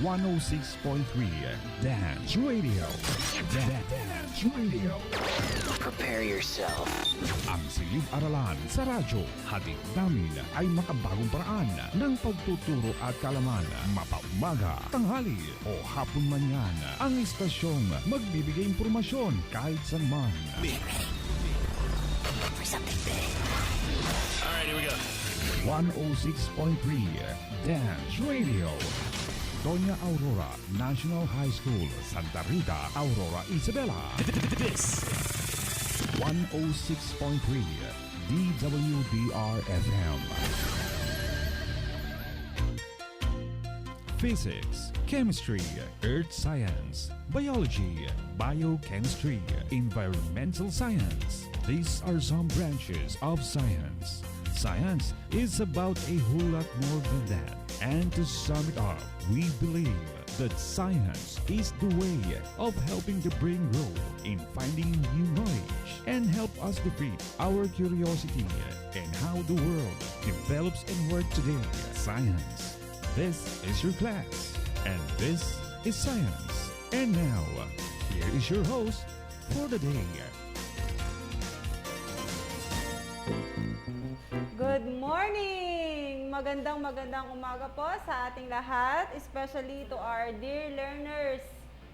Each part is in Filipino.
106.3 Dance Radio. Dance Radio. Prepare yourself. Ang silid-aralan sa radyo, hatid namin ay makabagong paraan ng pagtuturo at kaalaman. Mapaumaga, tanghali o hapon man yan, ang istasyong magbibigay impormasyon kahit saan man. For something big. Alright, here we go. 106.3 Dance Radio. Doña Aurora National High School, Santa Rita, Aurora, Isabela. This 106.3 DWDR-FM. Physics, Chemistry, Earth Science, Biology, Biochemistry, Environmental Science. These are some branches of science. Science is about a whole lot more than that. And to sum it up, we believe that science is the way of helping the brain grow in finding new knowledge and help us defeat our curiosity and how the world develops and works today. Science. This is your class, and this is science. And now, here is your host for the day. Good morning! Magandang umaga po sa ating lahat, especially to our dear learners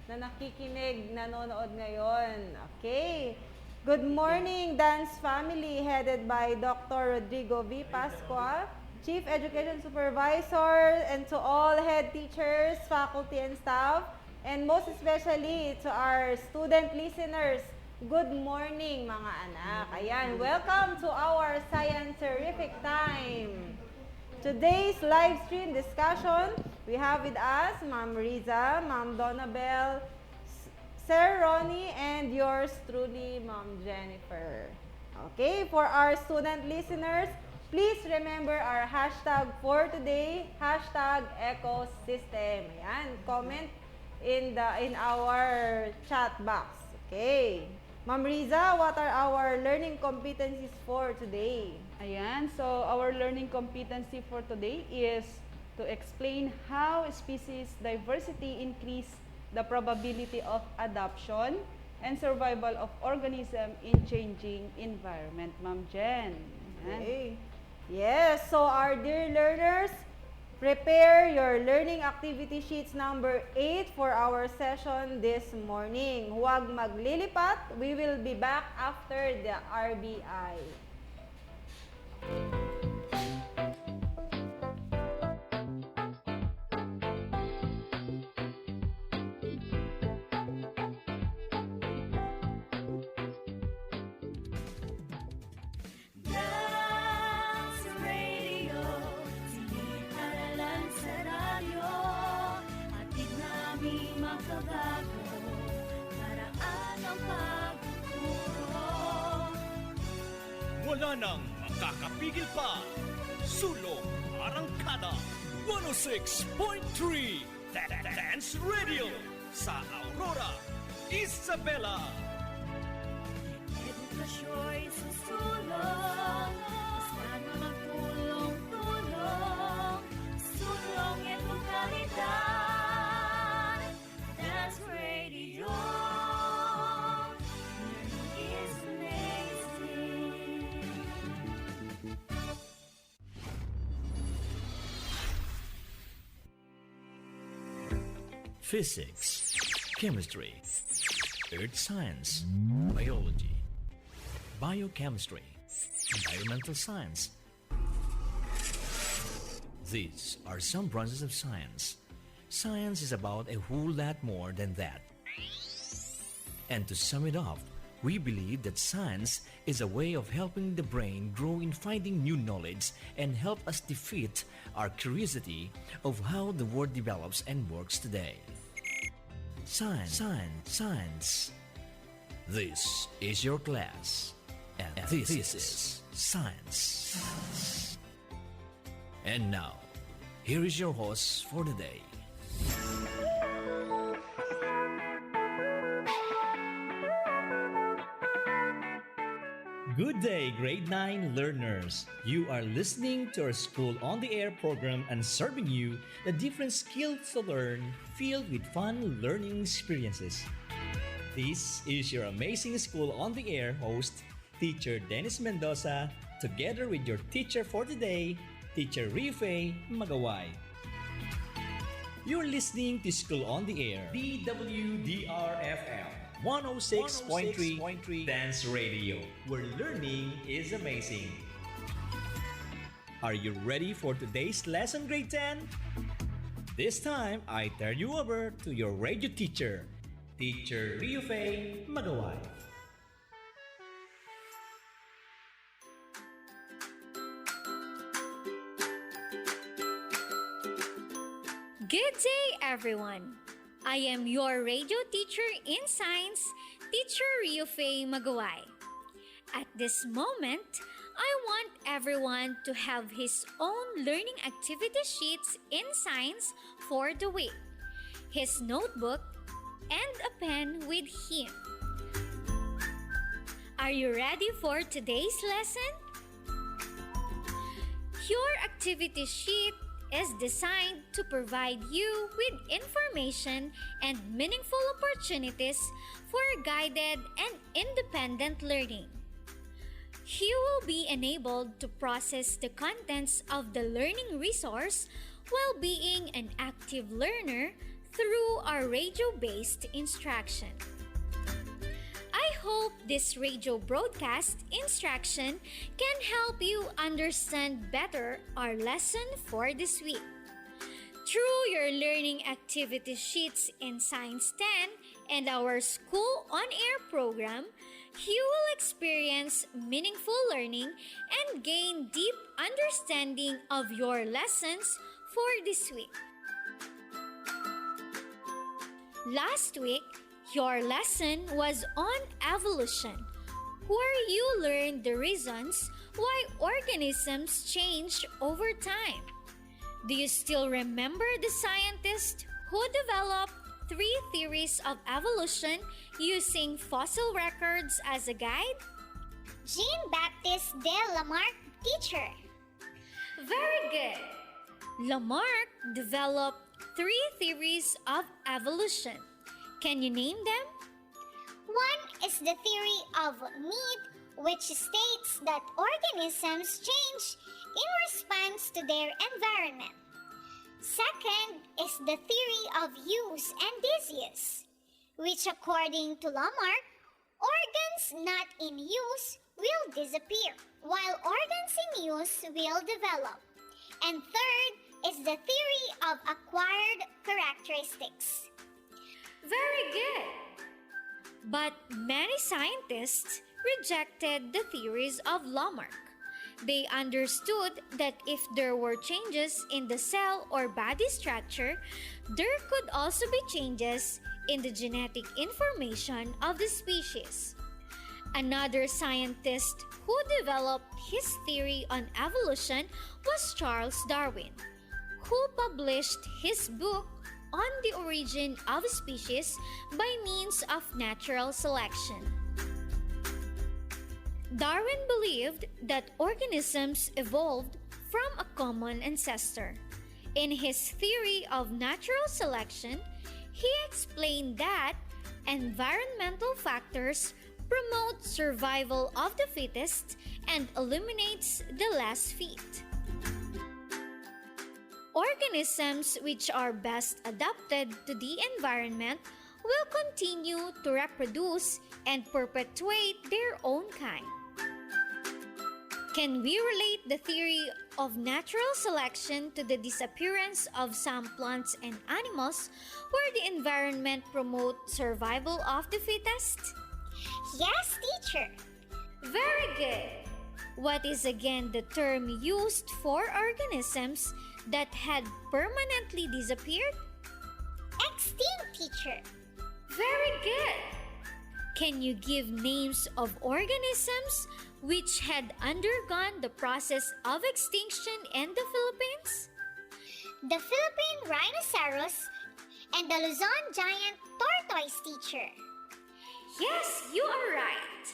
na nakikinig, nanonood ngayon. Okay. Good morning, Dance Family, headed by Dr. Rodrigo V. Pascua, Chief Education Supervisor, and to all head teachers, faculty, and staff, and most especially to our student listeners. Good morning, mga anak. Ayan, welcome to our Science-Terrific Time. Today's live stream discussion, we have with us Ma'am Riza, Ma'am Donabel, Sir Ronnie, and yours truly, Ma'am Jennifer. Okay, for our student listeners, please remember our hashtag for today, hashtag ecosystem. Ayan, comment in our chat box. Okay. Ma'am Riza, what are our learning competencies for today? Ayan, so our learning competency for today is to explain how species diversity increase the probability of adaptation and survival of organism in changing environment. Ma'am Jen. Okay. Yes, so our dear learners, prepare your learning activity sheets number 8 for our session this morning. Huwag maglilipat. We will be back after the RBI. Wala nang makakapigil pa. Sulong Arangkada 106.3 Dance Radio sa Aurora, Isabela. Edukasyo'y susulong, basta magtulong-tulong, sulong edukalidad. Dance Radio. Physics, Chemistry, Earth Science, Biology, Biochemistry, Environmental Science. These are some branches of science. Science is about a whole lot more than that. And to sum it up, we believe that science is a way of helping the brain grow in finding new knowledge and help us defeat our curiosity of how the world develops and works today. Science. This is your class, and this is Science. And now, here is your host for the day. Good day, grade 9 learners. You are listening to our School on the Air program and serving you the different skills to learn filled with fun learning experiences. This is your amazing School on the Air host, Teacher Dennis Mendoza, together with your teacher for today, Teacher Rife Magaway. You're listening to School on the Air, DWDR-FM 106.3 Dance Radio, where learning is amazing. Are you ready for today's lesson, grade 10? This time, I turn you over to your radio teacher, Teacher Rife Magaway. Good day, everyone. I am your radio teacher in science, Teacher Rife Magaway. At this moment, I want everyone to have his own learning activity sheets in science for the week, his notebook, and a pen with him. Are you ready for today's lesson? Your activity sheet is designed to provide you with information and meaningful opportunities for guided and independent learning. You will be enabled to process the contents of the learning resource while being an active learner through our radio-based instruction. I hope this radio broadcast instruction can help you understand better our lesson for this week. Through your learning activity sheets in Science 10 and our School on Air program, you will experience meaningful learning and gain deep understanding of your lessons for this week. Last week, your lesson was on evolution, where you learned the reasons why organisms change over time. Do you still remember the scientist who developed 3 theories of evolution using fossil records as a guide? Jean-Baptiste de Lamarck, teacher. Very good! Lamarck developed 3 theories of evolution. Can you name them? One is the theory of need, which states that organisms change in response to their environment. Second is the theory of use and disuse, which according to Lamarck, organs not in use will disappear, while organs in use will develop. And third is the theory of acquired characteristics. Very good! But many scientists rejected the theories of Lamarck. They understood that if there were changes in the cell or body structure, there could also be changes in the genetic information of the species. Another scientist who developed his theory on evolution was Charles Darwin, who published his book on the origin of species by means of natural selection. Darwin believed that organisms evolved from a common ancestor. In his theory of natural selection, he explained that environmental factors promote survival of the fittest and eliminates the less fit. Organisms which are best adapted to the environment will continue to reproduce and perpetuate their own kind. Can we relate the theory of natural selection to the disappearance of some plants and animals where the environment promotes survival of the fittest? Yes, teacher. Very good! What is again the term used for organisms that had permanently disappeared? Extinct, teacher. Very good! Can you give names of organisms which had undergone the process of extinction in the Philippines? The Philippine rhinoceros and the Luzon giant tortoise, teacher. Yes, you are right.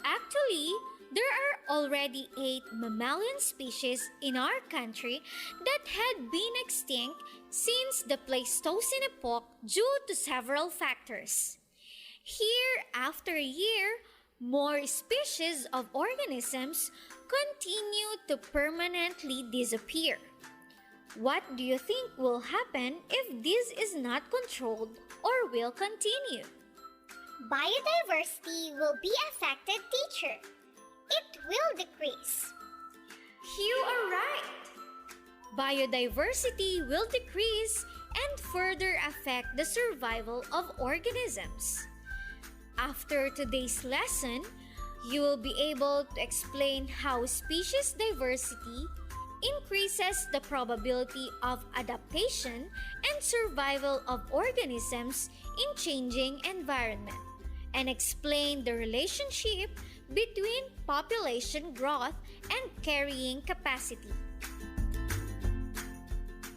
Actually, There are already 8 mammalian species in our country that had been extinct since the Pleistocene epoch due to several factors. Year after year, more species of organisms continue to permanently disappear. What do you think will happen if this is not controlled or will continue? Biodiversity will be affected, teacher. It will decrease. You are right. Biodiversity will decrease and further affect the survival of organisms. After today's lesson, you will be able to explain how species diversity increases the probability of adaptation and survival of organisms in changing environment, and explain the relationship between population growth and carrying capacity.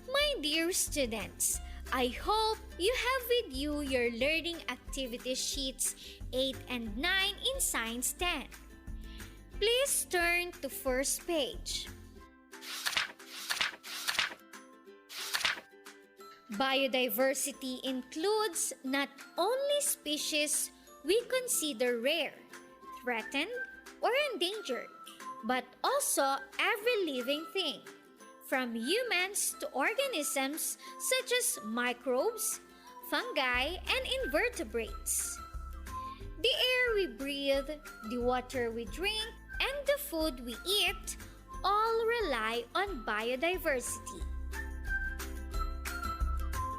My dear students, I hope you have with you your learning activity sheets 8 and 9 in Science 10. Please turn to first page. Biodiversity includes not only species we consider rare, threatened, or endangered, but also every living thing, from humans to organisms such as microbes, fungi, and invertebrates. The air we breathe, the water we drink, and the food we eat all rely on biodiversity.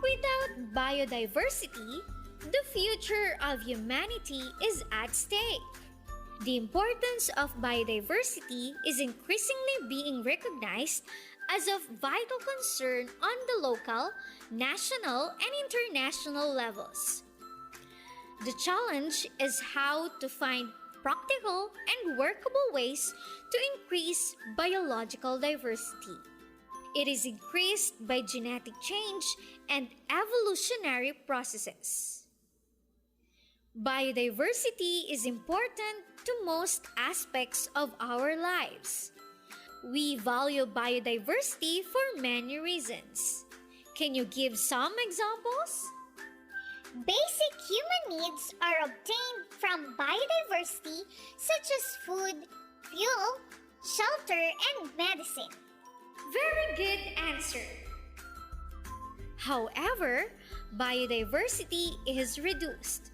Without biodiversity, the future of humanity is at stake. The importance of biodiversity is increasingly being recognized as of vital concern on the local, national, and international levels. The challenge is how to find practical and workable ways to increase biological diversity. It is increased by genetic change and evolutionary processes. Biodiversity is important to most aspects of our lives. We value biodiversity for many reasons. Can you give some examples? Basic human needs are obtained from biodiversity, such as food, fuel, shelter, and medicine. Very good answer. However, biodiversity is reduced.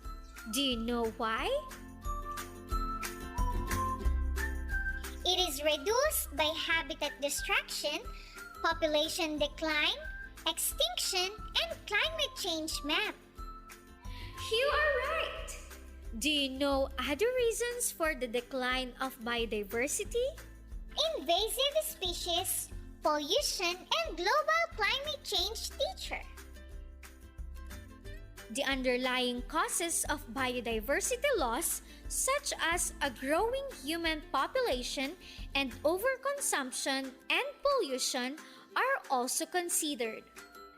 Do you know why? It is reduced by habitat destruction, population decline, extinction, and climate change, ma'am. You are right. Do you know other reasons for the decline of biodiversity? Invasive species, pollution, and global climate change, teacher. The underlying causes of biodiversity loss, such as a growing human population and overconsumption and pollution, are also considered.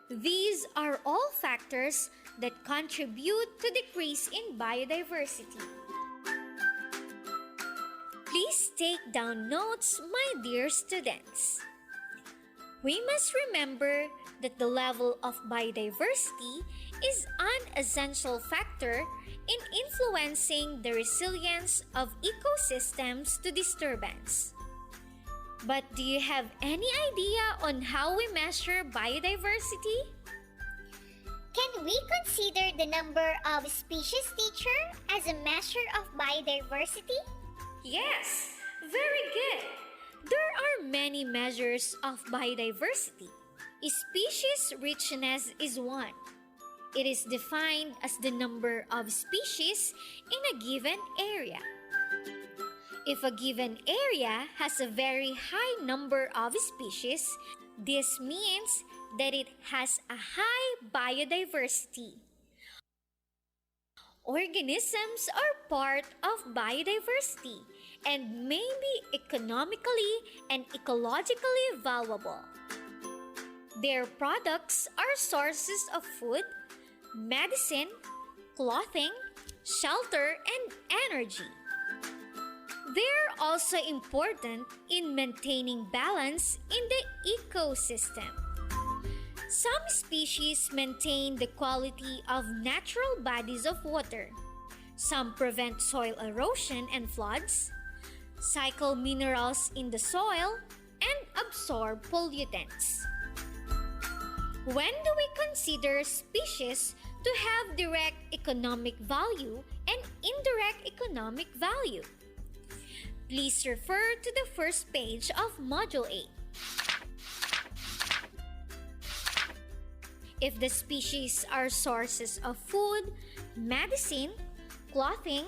These are all factors that contribute to decrease in biodiversity. Please take down notes, my dear students. We must remember that the level of biodiversity is an essential factor in influencing the resilience of ecosystems to disturbance. But do you have any idea on how we measure biodiversity? Can we consider the number of species, teacher, as a measure of biodiversity? Yes, very good. There are many measures of biodiversity. Species richness is one. It is defined as the number of species in a given area. If a given area has a very high number of species, this means that it has a high biodiversity. Organisms are part of biodiversity and may be economically and ecologically valuable. Their products are sources of food, medicine, clothing, shelter, and energy. There also important in maintaining balance in the ecosystem. Some species maintain the quality of natural bodies of water. Some prevent soil erosion and floods, cycle minerals in the soil, and absorb pollutants. When do we consider species to have direct economic value and indirect economic value? Please refer to the first page of Module 8. If the species are sources of food, medicine, clothing,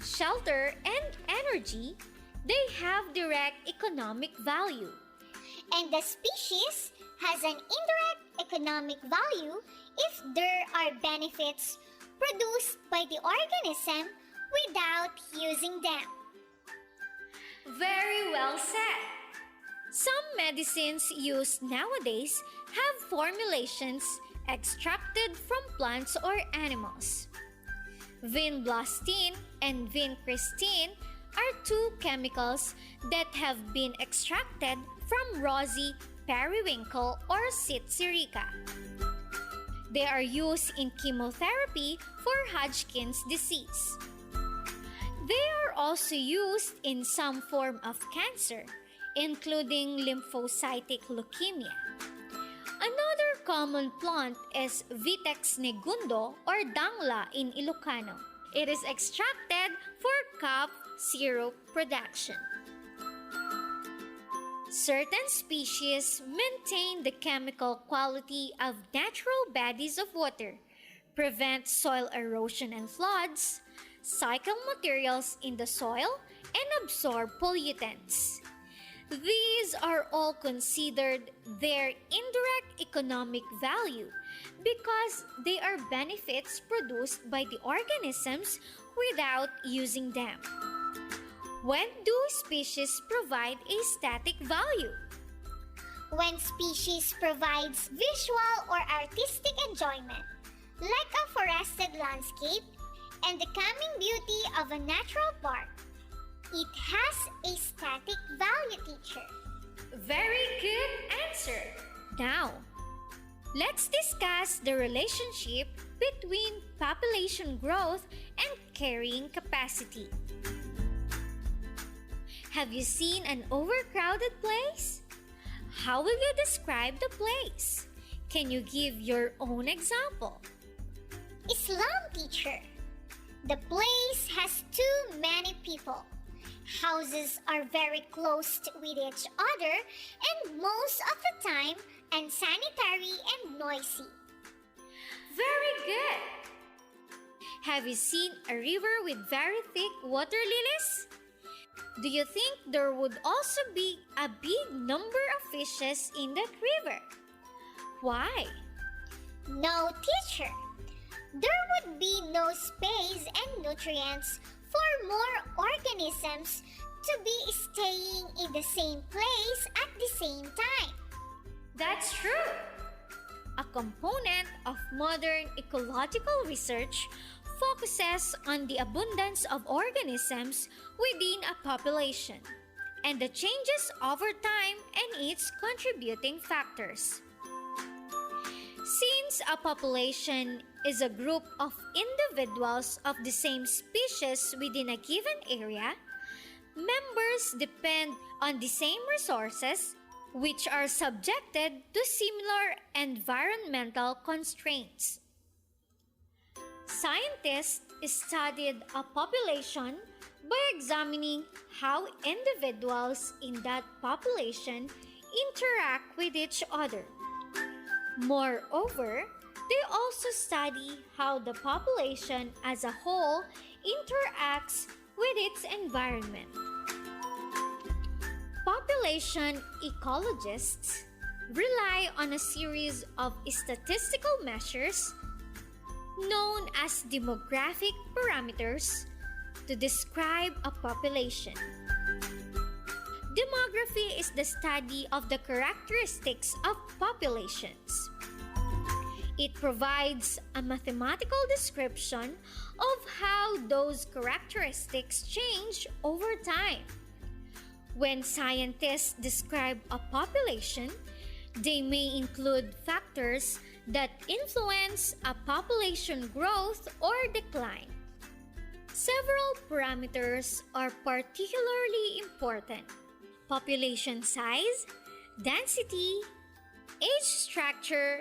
shelter, and energy, they have direct economic value. And the species has an indirect economic value if there are benefits produced by the organism without using them. Very well said. Some medicines used nowadays have formulations extracted from plants or animals. Vinblastine and vincristine are two chemicals that have been extracted from rosy periwinkle or Sitsirica. They are used in chemotherapy for Hodgkin's disease. They are also used in some form of cancer, including lymphocytic leukemia. Another common plant is Vitex negundo or dangla in Ilocano. It is extracted for cough syrup production. Certain species maintain the chemical quality of natural bodies of water, prevent soil erosion and floods, cycle materials in the soil, and absorb pollutants. These are all considered their indirect economic value because they are benefits produced by the organisms without using them. When do species provide a static value? When species provides visual or artistic enjoyment, like a forested landscape and the calming beauty of a natural park, it has a static value, teacher. Very good answer. Now, let's discuss the relationship between population growth and carrying capacity. Have you seen an overcrowded place? How will you describe the place? Can you give your own example? Islam, teacher. The place has too many people. Houses are very close with each other and most of the time unsanitary and noisy. Very good. Have you seen a river with very thick water lilies? Do you think there would also be a big number of fishes in that river? Why? No, teacher. There would be no space and nutrients for more organisms to be staying in the same place at the same time. That's true. A component of modern ecological research focuses on the abundance of organisms within a population and the changes over time and its contributing factors. Since a population is a group of individuals of the same species within a given area, members depend on the same resources which are subjected to similar environmental constraints. Scientists studied a population by examining how individuals in that population interact with each other. Moreover, they also study how the population as a whole interacts with its environment. Population ecologists rely on a series of statistical measures known as demographic parameters to describe a population. Demography is the study of the characteristics of populations. It provides a mathematical description of how those characteristics change over time. When scientists describe a population, they may include factors that influence a population growth or decline. Several parameters are particularly important: population size, density, age structure,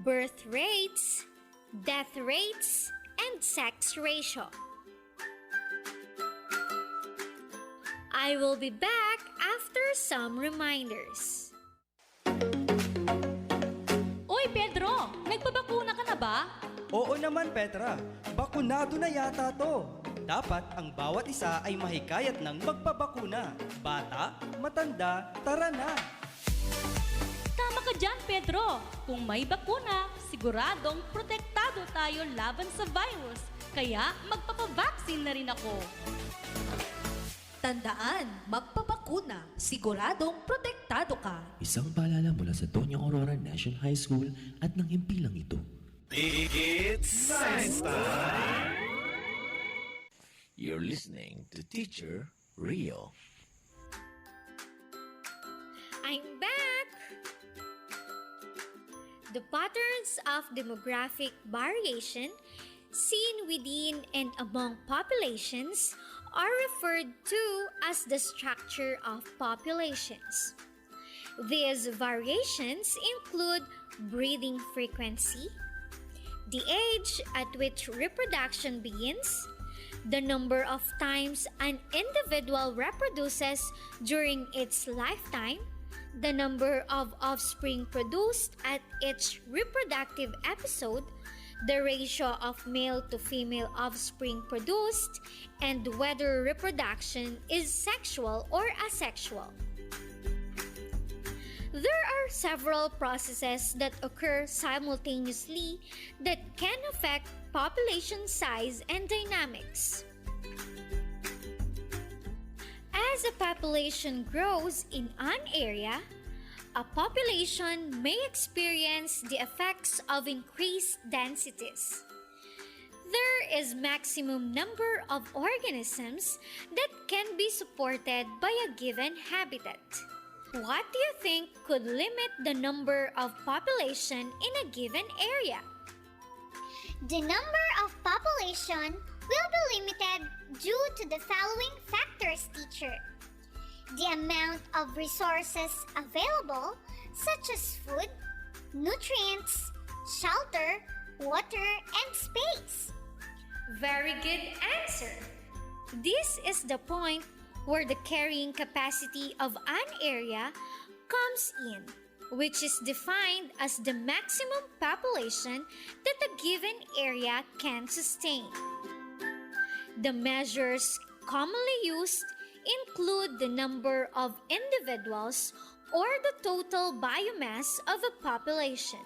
birth rates, death rates, and sex ratio. I will be back after some reminders. Uy, Pedro! Nagpabakuna ka na ba? Oo naman, Petra. Bakunado na yata to. Dapat ang bawat isa ay mahikayat ng magpabakuna. Bata, matanda, tara na! Tama ka dyan, Pedro! Kung may bakuna, siguradong protektado tayo laban sa virus. Kaya magpapabaksin na rin ako. Tandaan, magpabakuna, siguradong protektado ka. Isang paalala mula sa Tonya Aurora National High School at ng himpilang ito. It's Science Time! You're listening to Teacher Rio. I'm back! The patterns of demographic variation seen within and among populations are referred to as the structure of populations. These variations include breeding frequency, the age at which reproduction begins, the number of times an individual reproduces during its lifetime, the number of offspring produced at each reproductive episode, the ratio of male to female offspring produced, and whether reproduction is sexual or asexual. There are several processes that occur simultaneously that can affect population size and dynamics. As a population grows in an area, a population may experience the effects of increased densities. There is maximum number of organisms that can be supported by a given habitat. What do you think could limit the number of population in a given area? The number of population will be limited due to the following factors, teacher. The amount of resources available, such as food, nutrients, shelter, water, and space. Very good answer. This is the point where the carrying capacity of an area comes in, which is defined as the maximum population that a given area can sustain. The measures commonly used include the number of individuals or the total biomass of a population.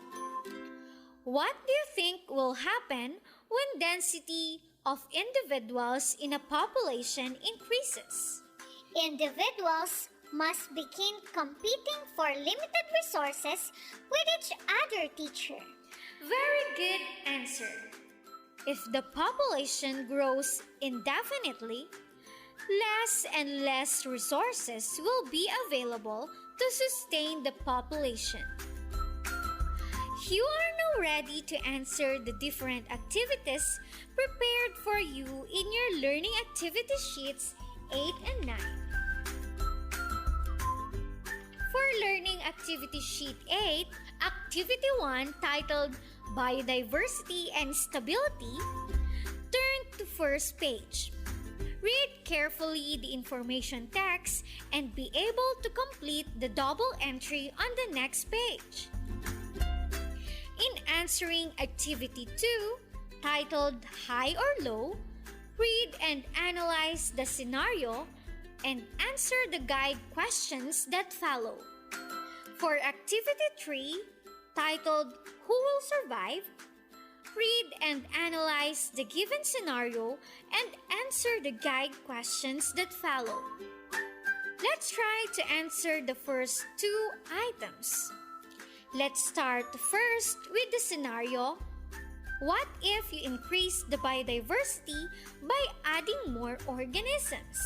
What do you think will happen when density of individuals in a population increases? Individuals must begin competing for limited resources with each other, teacher. Very good answer. If the population grows indefinitely, less and less resources will be available to sustain the population. You are now ready to answer the different activities prepared for you in your learning activity sheets 8 and 9. For learning activity sheet 8, activity 1 titled Biodiversity and Stability, turn to first page. Read carefully the information text and be able to complete the double entry on the next page. In answering activity 2, titled High or Low, read and analyze the scenario and answer the guide questions that follow. For activity 3, titled Who Will Survive, read and analyze the given scenario and answer the guide questions that follow. Let's try to answer the first 2 items. Let's start first with the scenario. What if you increase the biodiversity by adding more organisms?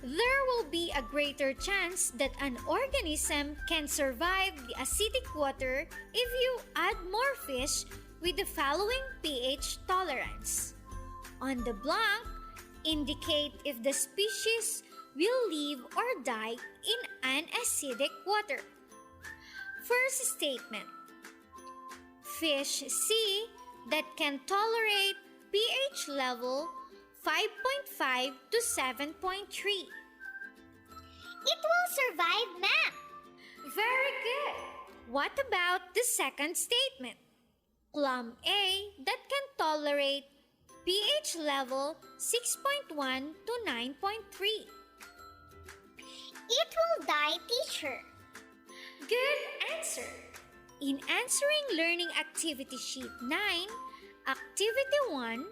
there will be a greater chance that an organism can survive the acidic water if you add more fish with the following pH tolerance. On the blank, indicate if the species will live or die in an acidic water. First statement. Fish C that can tolerate pH level 5.5 to 7.3. It will survive, ma'am. Very good. What about the second statement? Clam A that can tolerate pH level 6.1 to 9.3. It will die, teacher. Good answer. In answering Learning Activity Sheet 9, Activity 1,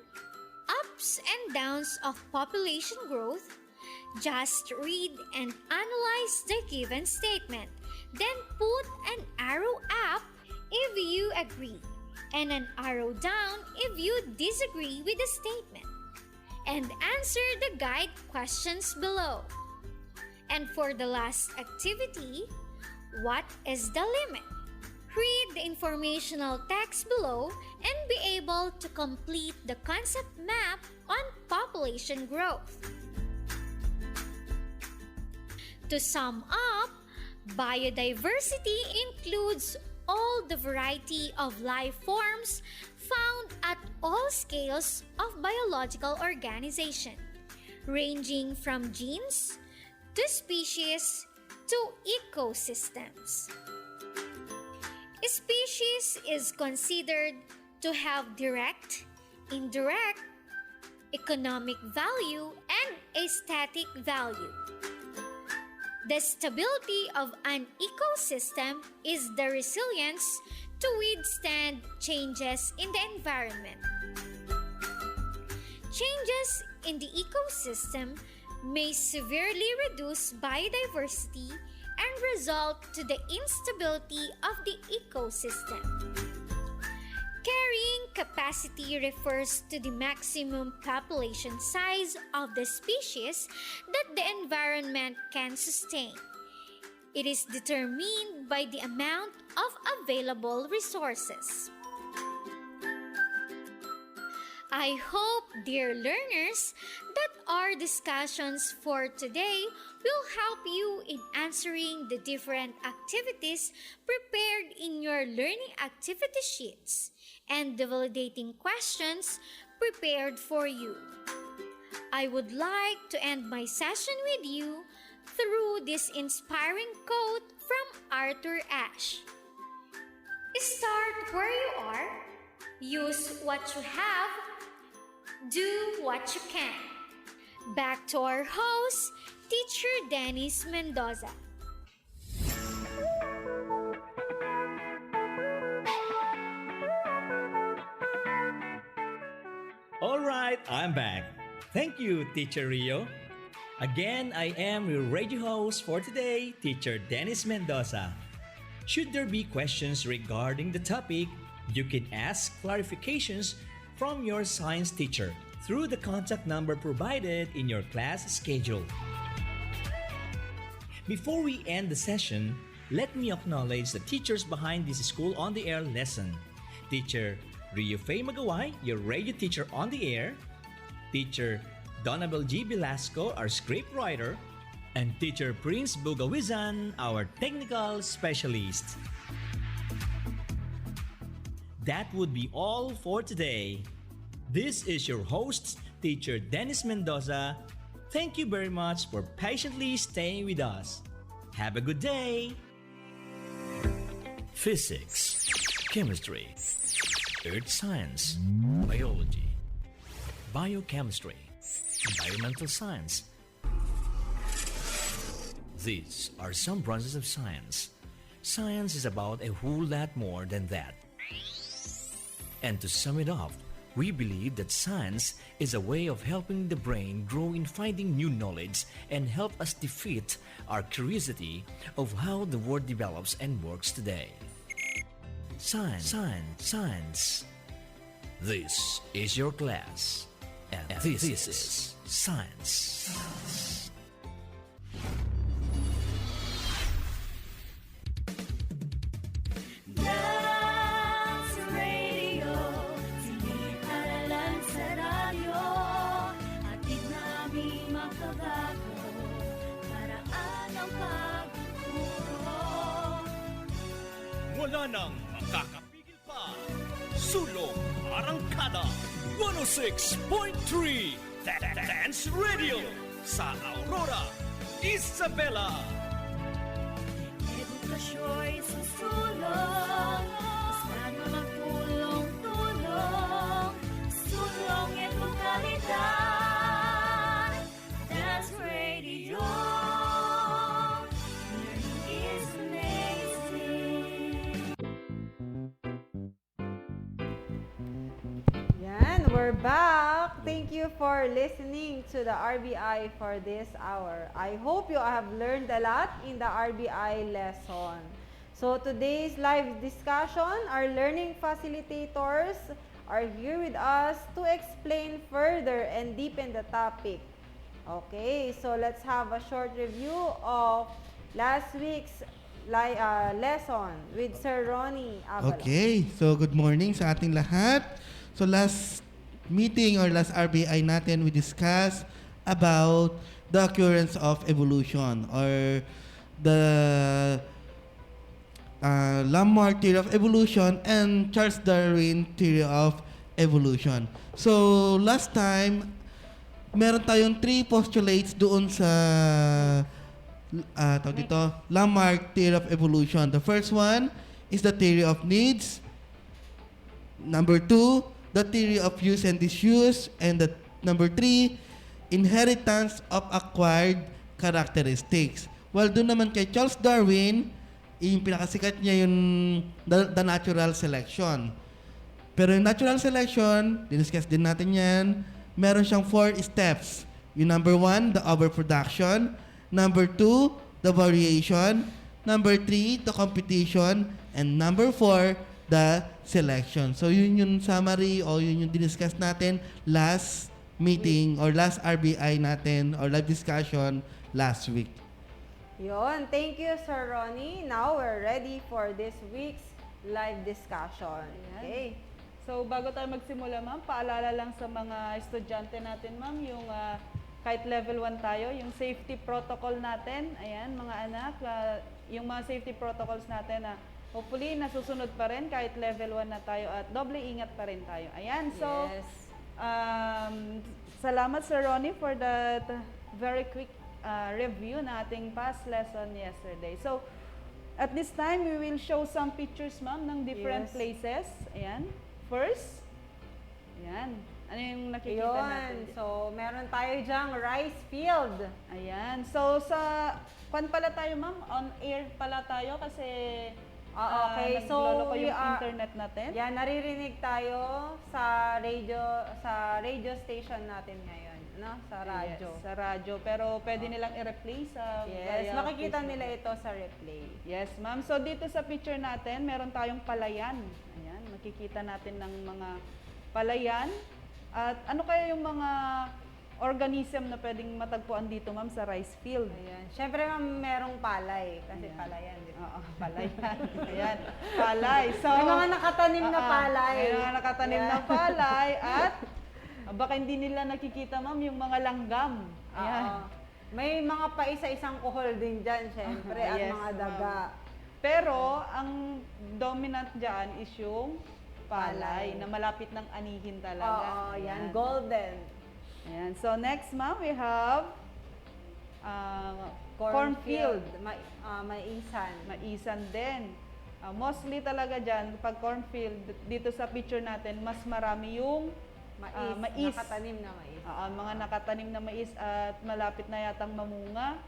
Ups and Downs of Population Growth, just read and analyze the given statement. Then put an arrow up if you agree and an arrow down if you disagree with the statement. And answer the guide questions below. And for the last activity, what is the limit? Read the informational text below and be able to complete the concept map on population growth. To sum up, biodiversity includes all the variety of life forms found at all scales of biological organization, ranging from genes to species to ecosystems. A species is considered to have direct, indirect, economic value, and aesthetic value. The stability of an ecosystem is the resilience to withstand changes in the environment. Changes in the ecosystem may severely reduce biodiversity and result to the instability of the ecosystem. Carrying capacity refers to the maximum population size of the species that the environment can sustain. It is determined by the amount of available resources. I hope, dear learners, that our discussions for today will help you in answering the different activities prepared in your learning activity sheets and the validating questions prepared for you. I would like to end my session with you through this inspiring quote from Arthur Ashe. Start where you are, use what you have, do what you can. Back to our host, Teacher Dennis Mendoza. Alright, I'm back. Thank you, Teacher Rio. Again, I am your radio host for today, Teacher Dennis Mendoza. Should there be questions regarding the topic, you can ask clarifications from your science teacher through the contact number provided in your class schedule. Before we end the session, let me acknowledge the teachers behind this School on the Air lesson. Teacher Rio Faye Magaway, your radio teacher on the air. Teacher Donabel G. Velasco, our script writer. And Teacher Prince Bugawizan, our technical specialist. That would be all for today. This is your host, Teacher Dennis Mendoza. Thank you very much for patiently staying with us. Have a good day. Physics, chemistry, earth science, biology, biochemistry, environmental science. These are some branches of science. Science is about a whole lot more than that. And to sum it up, we believe that science is a way of helping the brain grow in finding new knowledge and help us defeat our curiosity of how the world develops and works today. Science, science, science. This is your class, and this is science. Wala nang makakapigil pa. Sulong Arangkada 106.3 Dance Radio sa Aurora, Isabela. Edukasyo'y susulong, basta't magtulong-tulong, sulong edukalidad. Dance Radio, learning is amazing. Yan, we're back. Thank you for listening to the RBI for this hour. I hope you have learned a lot in the RBI lesson. So today's live discussion, our learning facilitators are here with us to explain further and deepen the topic. Okay, so let's have a short review of last week's lesson with Sir Ronnie Avila. Okay, so good morning sa ating lahat. So last meeting or last RBI natin, we discussed about the occurrence of evolution or the Lamarck theory of evolution and Charles Darwin theory of evolution. So last time, meron tayong 3 postulates doon sa Lamarck theory of evolution. The first one is the theory of needs. Number 2, the theory of use and disuse. And the number 3, inheritance of acquired characteristics. Well, doon naman kay Charles Darwin, yung pinakasikat niya yung the natural selection. Pero yung natural selection, diniscuss din natin yan, meron siyang 4 steps. Yung number 1, the overproduction. Number 2, the variation. Number 3, the competition. And number 4, the selection. So yun yung summary o yun yung diniscuss natin last meeting or last RBI natin or live discussion last week. Yun. Thank you, Sir Ronnie. Now we're ready for this week's live discussion. Okay. So bago tayo magsimula, ma'am, paalala lang sa mga estudyante natin, ma'am, yung kahit level 1 tayo, yung safety protocol natin, ayan, mga anak, yung mga safety protocols natin na hopefully nasusunod pa rin kahit level 1 na tayo at doble ingat pa rin tayo. Ayan, so Yes. Salamat Sir Ronnie for that very quick review na ating past lesson yesterday. So at this time, we will show some pictures, ma'am, ng different Yes. places. Ayan. First, ayan. Ano yung nakikita Yun. natin? So, meron tayo dyang rice field. Ayan. So, sa kwan pala tayo, ma'am? On air pala tayo kasi Okay, so nagloloko we yung are, internet natin. yan, naririnig tayo sa radio station natin ngayon, no? Sa radyo. Yes, sa radyo. Pero pwede nilang i-replay sa Yes, via makikita Facebook. nila ito sa replay. Yes, ma'am. So, dito sa picture natin, meron tayong palayan. Ayan, makikita natin ng mga palayan. At ano kaya yung mga organism na pwedeng matagpuan dito, ma'am, sa rice field? Ayan. Siyempre, ma'am, merong palay. Kasi Ayan. palayan, di ba? Oo, palayan. Ayan, palay. So, May mga nakatanim na palay. May mga nakatanim Ayan. na palay at baka hindi nila nakikita, ma'am, yung mga langgam. Ayan. Oo. May mga paisa-isang kuhol din dyan, siyempre, at Yes, mga ma'am. daga. Pero, ang dominant dyan is yung palay Palay. na malapit ng anihin talaga. Oo, yan. Golden. Ayan. So, next, ma'am, we have cornfield. Maisan. Maisan din. Mostly talaga dyan, pag cornfield, dito sa picture natin, mas marami yung mais. Nakatanim na mais. Mga nakatanim na mais at malapit na yatang mamunga.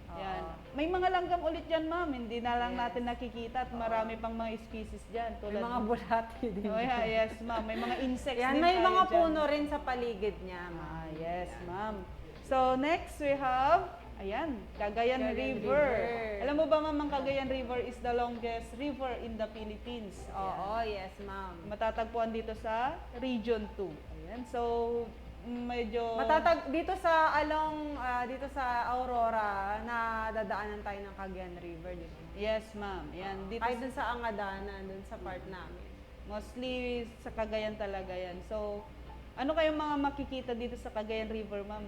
Oo. Yan. May mga langgam ulit dyan, ma'am. Hindi na lang Yes. natin nakikita at marami pang mga species dyan. May mga bulati din. Oh, yeah, yes, ma'am. May mga insects Yan, din may tayo mga dyan. puno rin sa paligid niya, ma'am. Yes, ma'am. So, next we have, ayan, Cagayan River. Alam mo ba, ma'am, ang Cagayan River is the longest river in the Philippines. Oo, yes, ma'am. Matatagpuan dito sa Region 2. Ayan, so, medyo... dito sa dito sa Aurora, na dadaanan tayo ng Cagayan River, di ba? Yes, ma'am. Ayan, dito Kahit dun sa Angadanan, dun sa part namin. mostly sa Cagayan talaga yan. So, ano kayong mga makikita dito sa Cagayan River, ma'am?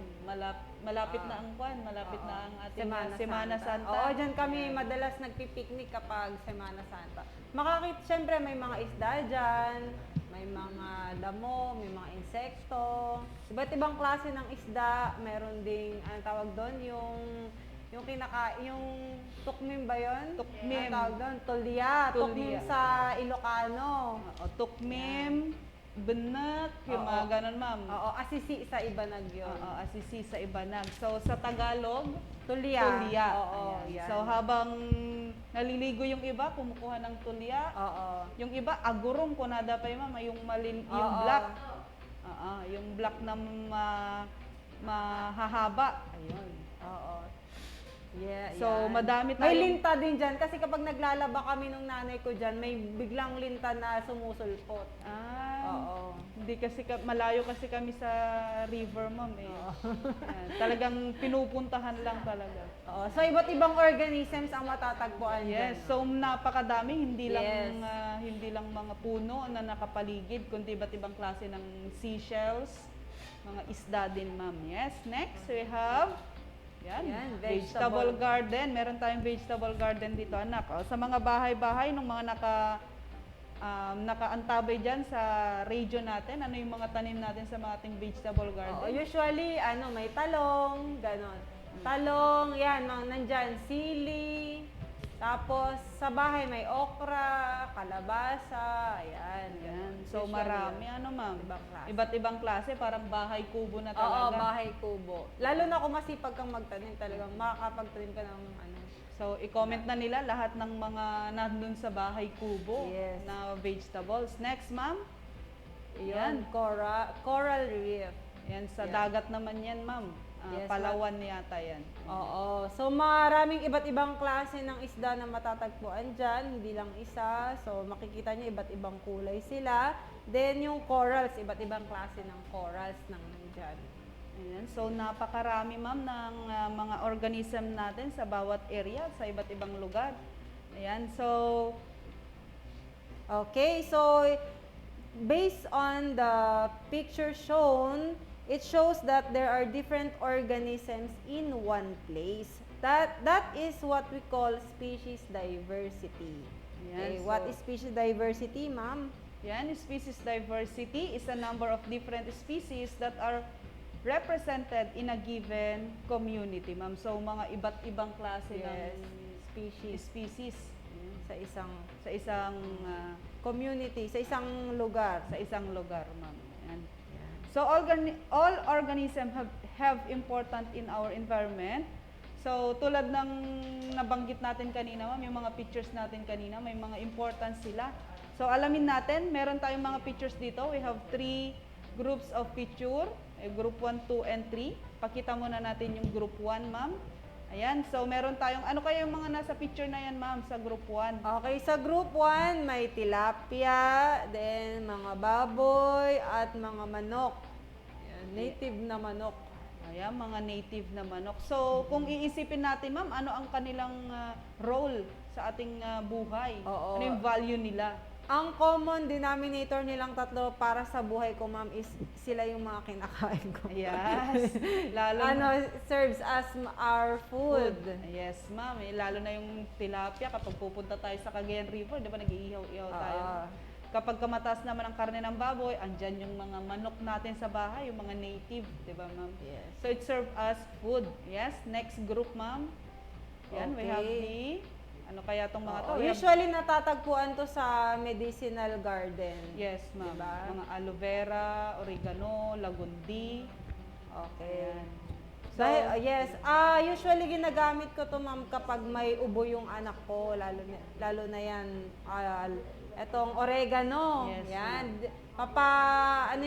malapit na ang kwan, malapit na ang ating Semana Santa. Oo, dyan kami madalas nagpipiknik kapag Semana Santa. Siyempre may mga isda dyan, may mga damo, may mga insekto. Iba't ibang klase ng isda. Meron ding, anong tawag doon, yung tukmim ba yun? Tukmim. Anong tawag doon? Tulya. Tukmim sa Ilocano. Tukmim, benek, yung mga ganun, ma'am. Oo, asisi sa Ibanag yun. Oo, asisi sa Ibanag. So, sa Tagalog, Tulya. tulya. Oo, Ayan. yan. So, habang naliligo yung iba, kumukuha ng tulya. Oo. Yung iba, agurong, kunada pa yung ma'am, yung Oo. black. Yung black na mahahaba. Ayun. Oo. Yeah, So, yan. madami May tayong- linta din dyan kasi kapag naglalaba kami nung nanay ko dyan, may biglang linta na sumusulpot. Oo. Hindi kasi malayo kasi kami sa river, ma'am eh. Yan, talagang pinupuntahan lang talaga. Oo. So, iba't ibang organisms ang matatagpuan dyan. Yes, so napakadami, hindi Yes. lang mga puno na nakapaligid, kundi iba't ibang klase ng seashells, mga isda din, ma'am. Yes, next we have Yan, vegetable garden. Meron tayong vegetable garden dito, anak. O, sa mga bahay-bahay ng mga nakaantabay dyan sa region natin, ano yung mga tanim natin sa mga ating vegetable garden? Oo, usually, may talong, ganon. Talong, yan, nandyan, sili. Tapos, sa bahay may okra, kalabasa, ayan. So, Usually, marami, ma'am? Iba't ibang klase, parang bahay kubo na Oo, talaga. bahay kubo. Lalo na kung masipag kang magtanim, talagang makakapagtanim ka ng So, i-comment na nila lahat ng mga nandun sa bahay kubo na vegetables. Next, ma'am? Yan, coral reef. Yan, sa dagat naman yan, ma'am. Yes, Palawan yata yan. Oo. So, maraming iba't ibang klase ng isda na matatagpuan dyan. Hindi lang isa. So, makikita nyo iba't ibang kulay sila. Then, yung corals, iba't ibang klase ng corals nang nandyan. Ayan. So, napakarami, ma'am, ng mga organism natin sa bawat area, sa iba't ibang lugar. Ayan. So, okay. So, based on the picture shown, it shows that there are different organisms in one place. That is what we call species diversity. Okay, Yan, what is species diversity, ma'am? Yan, species diversity is a number of different species that are represented in a given community, ma'am. So, mga iba't ibang klase ng species sa isang community, sa isang lugar, ma'am. Yan. So, all organisms have important in our environment. So, tulad ng nabanggit natin kanina, ma'am, yung mga pictures natin kanina, may mga importance sila. So, alamin natin, meron tayong mga pictures dito. We have 3 groups of picture, group 1, 2, and 3. Pakita muna natin yung group 1, ma'am. Ayan, so meron tayong, ano kaya yung mga nasa picture na yan, ma'am, sa group 1? Okay, sa group 1, may tilapia, then mga baboy, at mga manok. Ayan, native na manok. Ayan, mga native na manok. So, kung iisipin natin, ma'am, ano ang kanilang role sa ating buhay? Oo. Ano yung value nila? Ang common denominator nilang tatlo para sa buhay ko, ma'am, is sila yung mga kinakain ko. Yes. Serves as our food. Yes, ma'am. Lalo na yung tilapia, kapag pupunta tayo sa Cagayan River, di ba nag-iihaw-ihaw tayo? Kapag kamataas naman ang karne ng baboy, andyan yung mga manok natin sa bahay, yung mga native, di ba, ma'am? Yes. So, it serves as food. Yes. Next group, ma'am. Yan, we have the... Ano kaya itong mga to? Usually natatagpuan to sa medicinal garden. Yes, ma'am. Diba? Mga aloe vera, oregano, lagundi. Okay. Ayan. So, yes. Usually ginagamit ko to, ma'am, kapag may ubo yung anak ko, lalo na yan. Etong oregano. Yes, yan.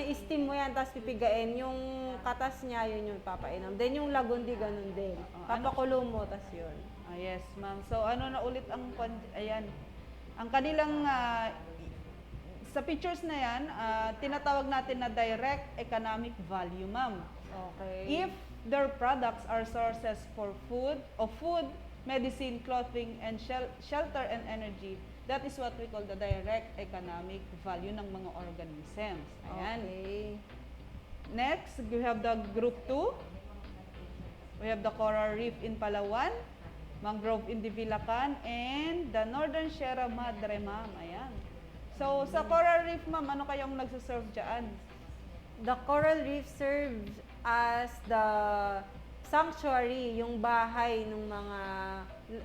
I-steam mo yan, tapos pipigain. Yung katas niya, yun yung papainom. Then yung lagundi, ganun din. Papakulo mo, tas yun. Yes, ma'am. So, ano na ulit ang, ayan, ang kanilang, sa pictures na yan, tinatawag natin na direct economic value, ma'am. Okay. If their products are sources for food, medicine, clothing, and shelter and energy, that is what we call the direct economic value ng mga organisms. Ayan. Okay. Next, we have the group 2. We have the coral reef in Palawan, mangrove in Divilacan, and the Northern Sierra Madre, ma'am. Ayan. So, sa coral reef, ma'am, ano kayong nagsiserve dyan? The coral reef serves as the sanctuary, yung bahay ng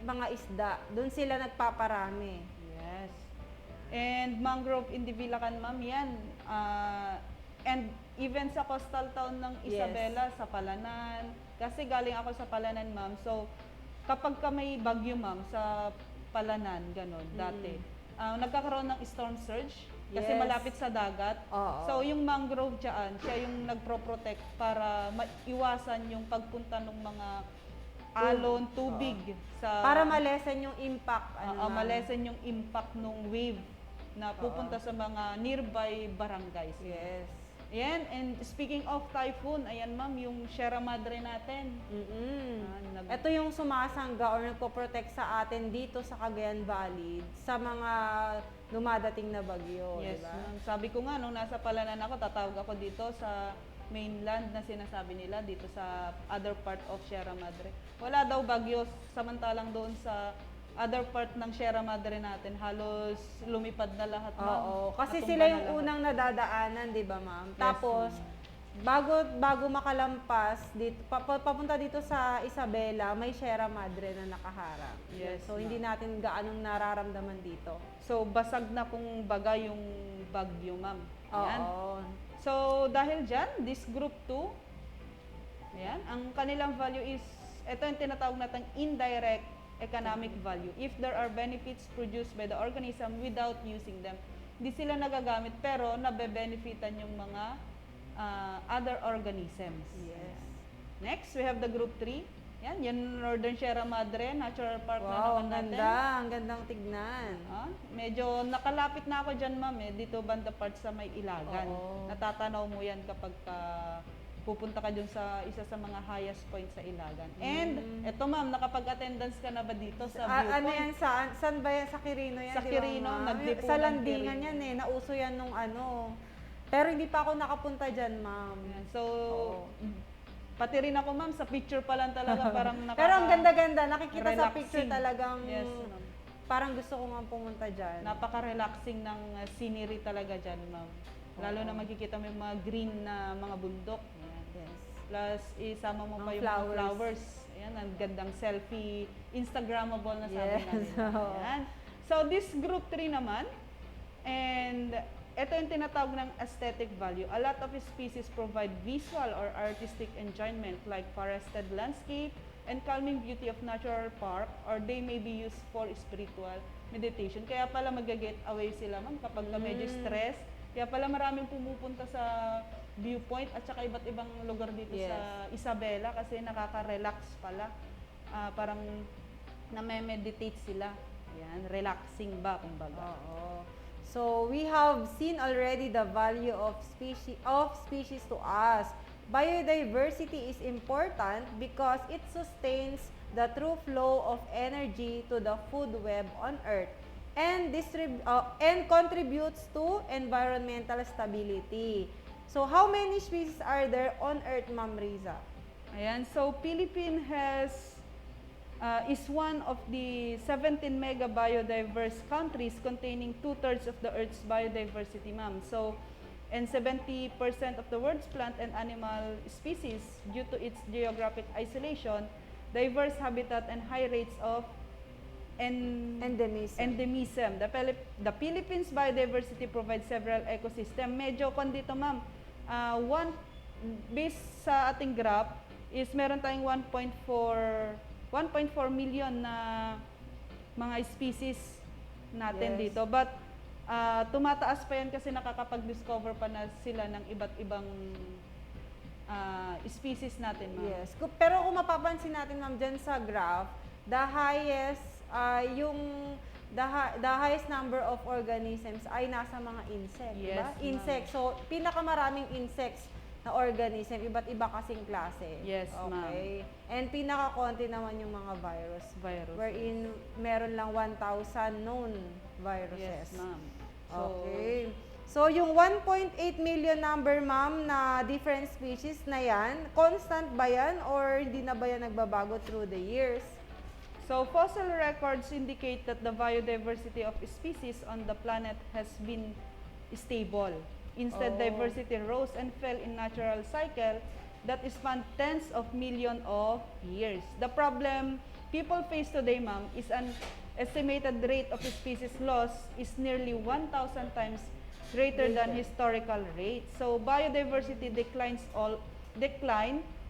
mga isda. Doon sila nagpaparami. Yes. And mangrove in Divilacan, ma'am, yan. And even sa coastal town ng Isabela, sa Palanan. Kasi galing ako sa Palanan, ma'am. So, kapag ka may bagyo, ma'am, sa Palanan, ganon, dati, nagkakaroon ng storm surge. Kasi malapit sa dagat. So, yung mangrove dyan, siya yung nagpro-protect para maiwasan yung pagpunta ng mga alon, tubig. Para malesen yung impact. Malesen yung impact ng wave na pupunta sa mga nearby barangays. Yes. Ayan, and speaking of typhoon, ayan ma'am, yung Sierra Madre natin. Ito yung sumasangga or nagpo-protect sa atin dito sa Cagayan Valley sa mga dumadating na bagyo. Yes, diba? ma'am. Sabi ko nga, nung nasa Palanan ako, tatawag ako dito sa mainland na sinasabi nila, dito sa other part of Sierra Madre. Wala daw bagyo, samantalang doon sa other part ng Sierra Madre natin, halos lumipad na lahat, ma'am. Oo, kasi Natumba sila na yung lahat. unang nadadaanan, di ba, ma'am? Yes, Tapos, bago makalampas, dito, papunta dito sa Isabela, may Sierra Madre na nakaharap. Yes, So, hindi natin gaanong nararamdaman dito. So, basag na kung baga yung bagyo, ma'am. Ayan. Oo. So, dahil dyan, this group 2, ayan, ang kanilang value is, ito yung tinatawag natin indirect economic value. If there are benefits produced by the organism without using them, hindi sila nagagamit pero nabe-benefitan yung mga other organisms. Yes. Next, we have the group 3. Yan, yung Northern Sierra Madre, natural park na Wow, naman ang natin. ganda. Ang gandang tignan. Medyo nakalapit na ako dyan, ma'am, dito banda part sa may Ilagan. Natatanaw mo yan kapag pupunta ka dun sa isa sa mga highest point sa Ilagan. And, eto ma'am, nakapag-attendance ka na ba dito sa viewpoint? Ano yan? Saan ba yan? Sa Quirino yan? Sa Quirino, nagdipo sa ng landingan Quirino. yan Nauso yan nung ano. Pero hindi pa ako nakapunta dyan, ma'am. So, pati rin ako, ma'am, sa picture pa lang talaga parang Pero ang ganda-ganda. Nakikita sa relaxing. picture talagang Yes, ma'am. parang gusto ko nga pumunta dyan. Napaka-relaxing ng scenery talaga dyan, ma'am. Lalo na makikita mo yung mga green na mga bundok. Yes. Plus, isama mo pa yung flowers. mga flowers. Ayan, ang gandang selfie, Instagrammable na sabi Yes. natin. Ayan. So, this group 3 naman, and ito yung tinatawag ng aesthetic value. A lot of species provide visual or artistic enjoyment like forested landscape and calming beauty of natural park, or they may be used for spiritual meditation. Kaya pala mag-get away sila, ma'am, kapag medyo stress. Kaya pala maraming pumupunta sa viewpoint at saka iba't ibang lugar dito sa Isabela kasi nakaka-relax pala. Parang na-meditate sila. Yan, relaxing ba kumbaga. Oo. So, we have seen already the value of species to us. Biodiversity is important because it sustains the true flow of energy to the food web on Earth and contributes to environmental stability. So, how many species are there on Earth, Ma'am Riza? Ayan, so Philippines is one of the 17 mega biodiverse countries containing 2/3 of the Earth's biodiversity, ma'am. So, and 70% of the world's plant and animal species, due to its geographic isolation, diverse habitat, and high rates of endemism. The Philippines biodiversity provides several ecosystem. Medyo dito, ma'am, based sa ating graph, is meron tayong 1.4 million na mga species natin dito. But tumataas pa yan kasi nakakapag-discover pa na sila ng iba't ibang species natin, ma'am. Yes. Pero kung mapapansin natin, ma'am, dyan sa graph, the highest number of organisms ay nasa mga insect, Yes, diba? ma'am. Insect. So, pinakamaraming insects na organism, iba't iba kasing klase. Yes, okay. And pinaka-konti naman yung mga virus. Wherein meron lang 1,000 known viruses. Yes, ma'am. Okay. So, yung 1.8 million number, ma'am, na different species na yan, constant ba yan or hindi na ba yan nagbabago through the years? So fossil records indicate that the biodiversity of species on the planet has been stable. Instead, diversity rose and fell in natural cycle that spanned tens of millions of years. The problem people face today, ma'am, is an estimated rate of species loss is nearly 1,000 times greater than historical rate. So biodiversity decline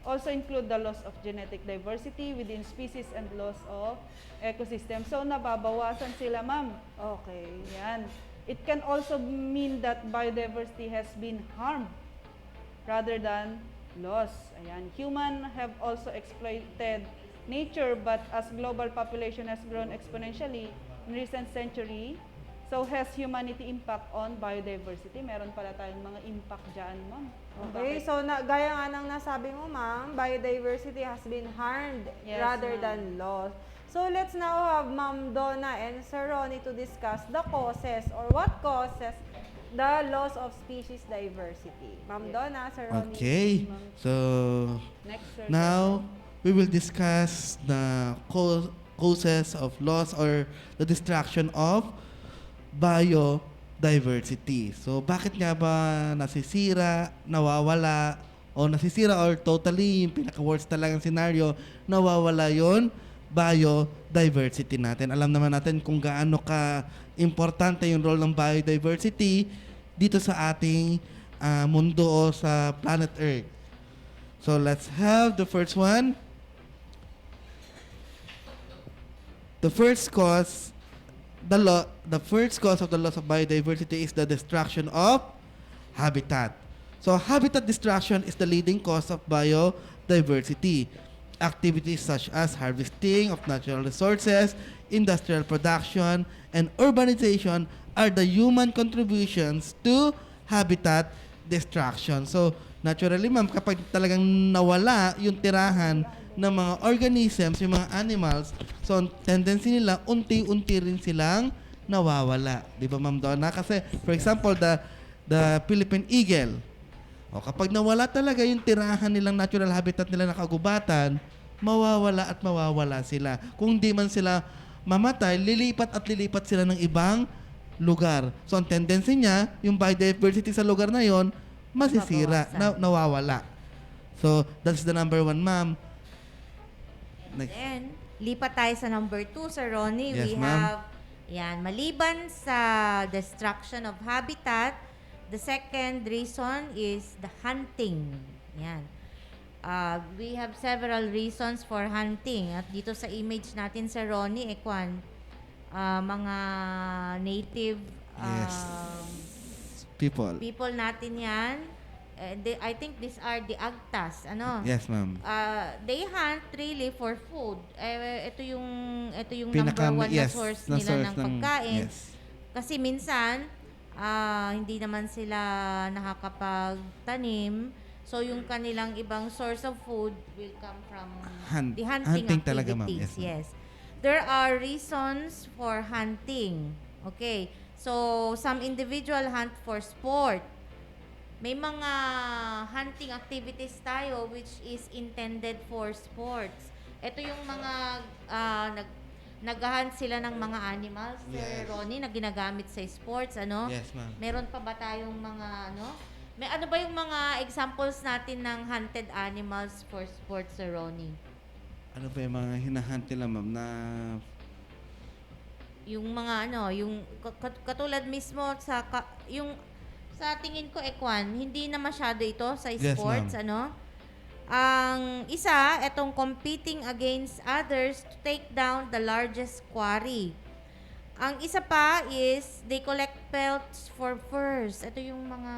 also include the loss of genetic diversity within species and loss of ecosystem. So nababawasan sila, ma'am. Okay. Yan. It can also mean that biodiversity has been harmed rather than lost. Ayan. Human have also exploited nature, but as global population has grown exponentially in recent century, so has humanity impact on biodiversity? Meron pala tayong mga impact dyan, ma'am. Okay, so gaya nga ng nasabi mo, ma'am, biodiversity has been harmed rather than lost. So let's now have Ma'am Donna and Sir Ronnie to discuss the causes or what causes the loss of species diversity. Ma'am Donna, Sir Ronnie. Okay, so Next, Sir now we will discuss the causes of loss or the destruction of biodiversity. So, bakit nga ba nasisira, nawawala, o nasisira or totally, yung pinaka-worst talagang scenario, nawawala yon biodiversity natin. Alam naman natin kung gaano ka-importante yung role ng biodiversity dito sa ating mundo o sa planet Earth. So, let's have the first one. The first cause of the loss of biodiversity is the destruction of habitat. So habitat destruction is the leading cause of biodiversity. Activities such as harvesting of natural resources, industrial production, and urbanization are the human contributions to habitat destruction. So naturally, ma'am, kapag talagang nawala yung tirahan ng mga organisms, yung mga animals, so ang tendency nila, unti-unti rin silang nawawala. Di ba, Ma'am Donna? Kasi, for example, the Philippine eagle, o kapag nawala talaga yung tirahan nilang natural habitat nila na kagubatan, mawawala at mawawala sila. Kung di man sila mamatay, lilipat at lilipat sila ng ibang lugar. So, ang tendency niya, yung biodiversity sa lugar na yon, masisira, nawawala. So, that's the number one, ma'am. Next. Then, lipat tayo sa number 2, Sir Ronnie. Yes, We ma'am. have, maliban sa destruction of habitat, the second reason is the hunting. Yan. We have several reasons for hunting. At dito sa image natin, Sir Ronnie, mga native people natin yan. I think these are the agtas, ano? Yes, ma'am. They hunt really for food. Ito yung number one na source nila ng pagkain. Yes. Kasi minsan, hindi naman sila nakakapagtanim. So, yung kanilang ibang source of food will come from the hunting activities. Talaga, ma'am. Yes, ma'am. Yes. There are reasons for hunting. Okay. So, some individual hunt for sport. May mga hunting activities tayo which is intended for sports. Ito yung mga nag-hunt sila ng mga animals, Sir Ronnie, na ginagamit sa sports, ano? Yes, ma'am. Meron pa ba tayong mga, may ano ba yung mga examples natin ng hunted animals for sports, Sir Ronnie? Ano ba yung mga hinahunt nila, ma'am, na yung mga yung katulad mismo sa sa tingin ko, hindi na masyado ito sa sports, yes, Ang isa, itong competing against others to take down the largest quarry. Ang isa pa is, they collect pelts for furs. Ito yung mga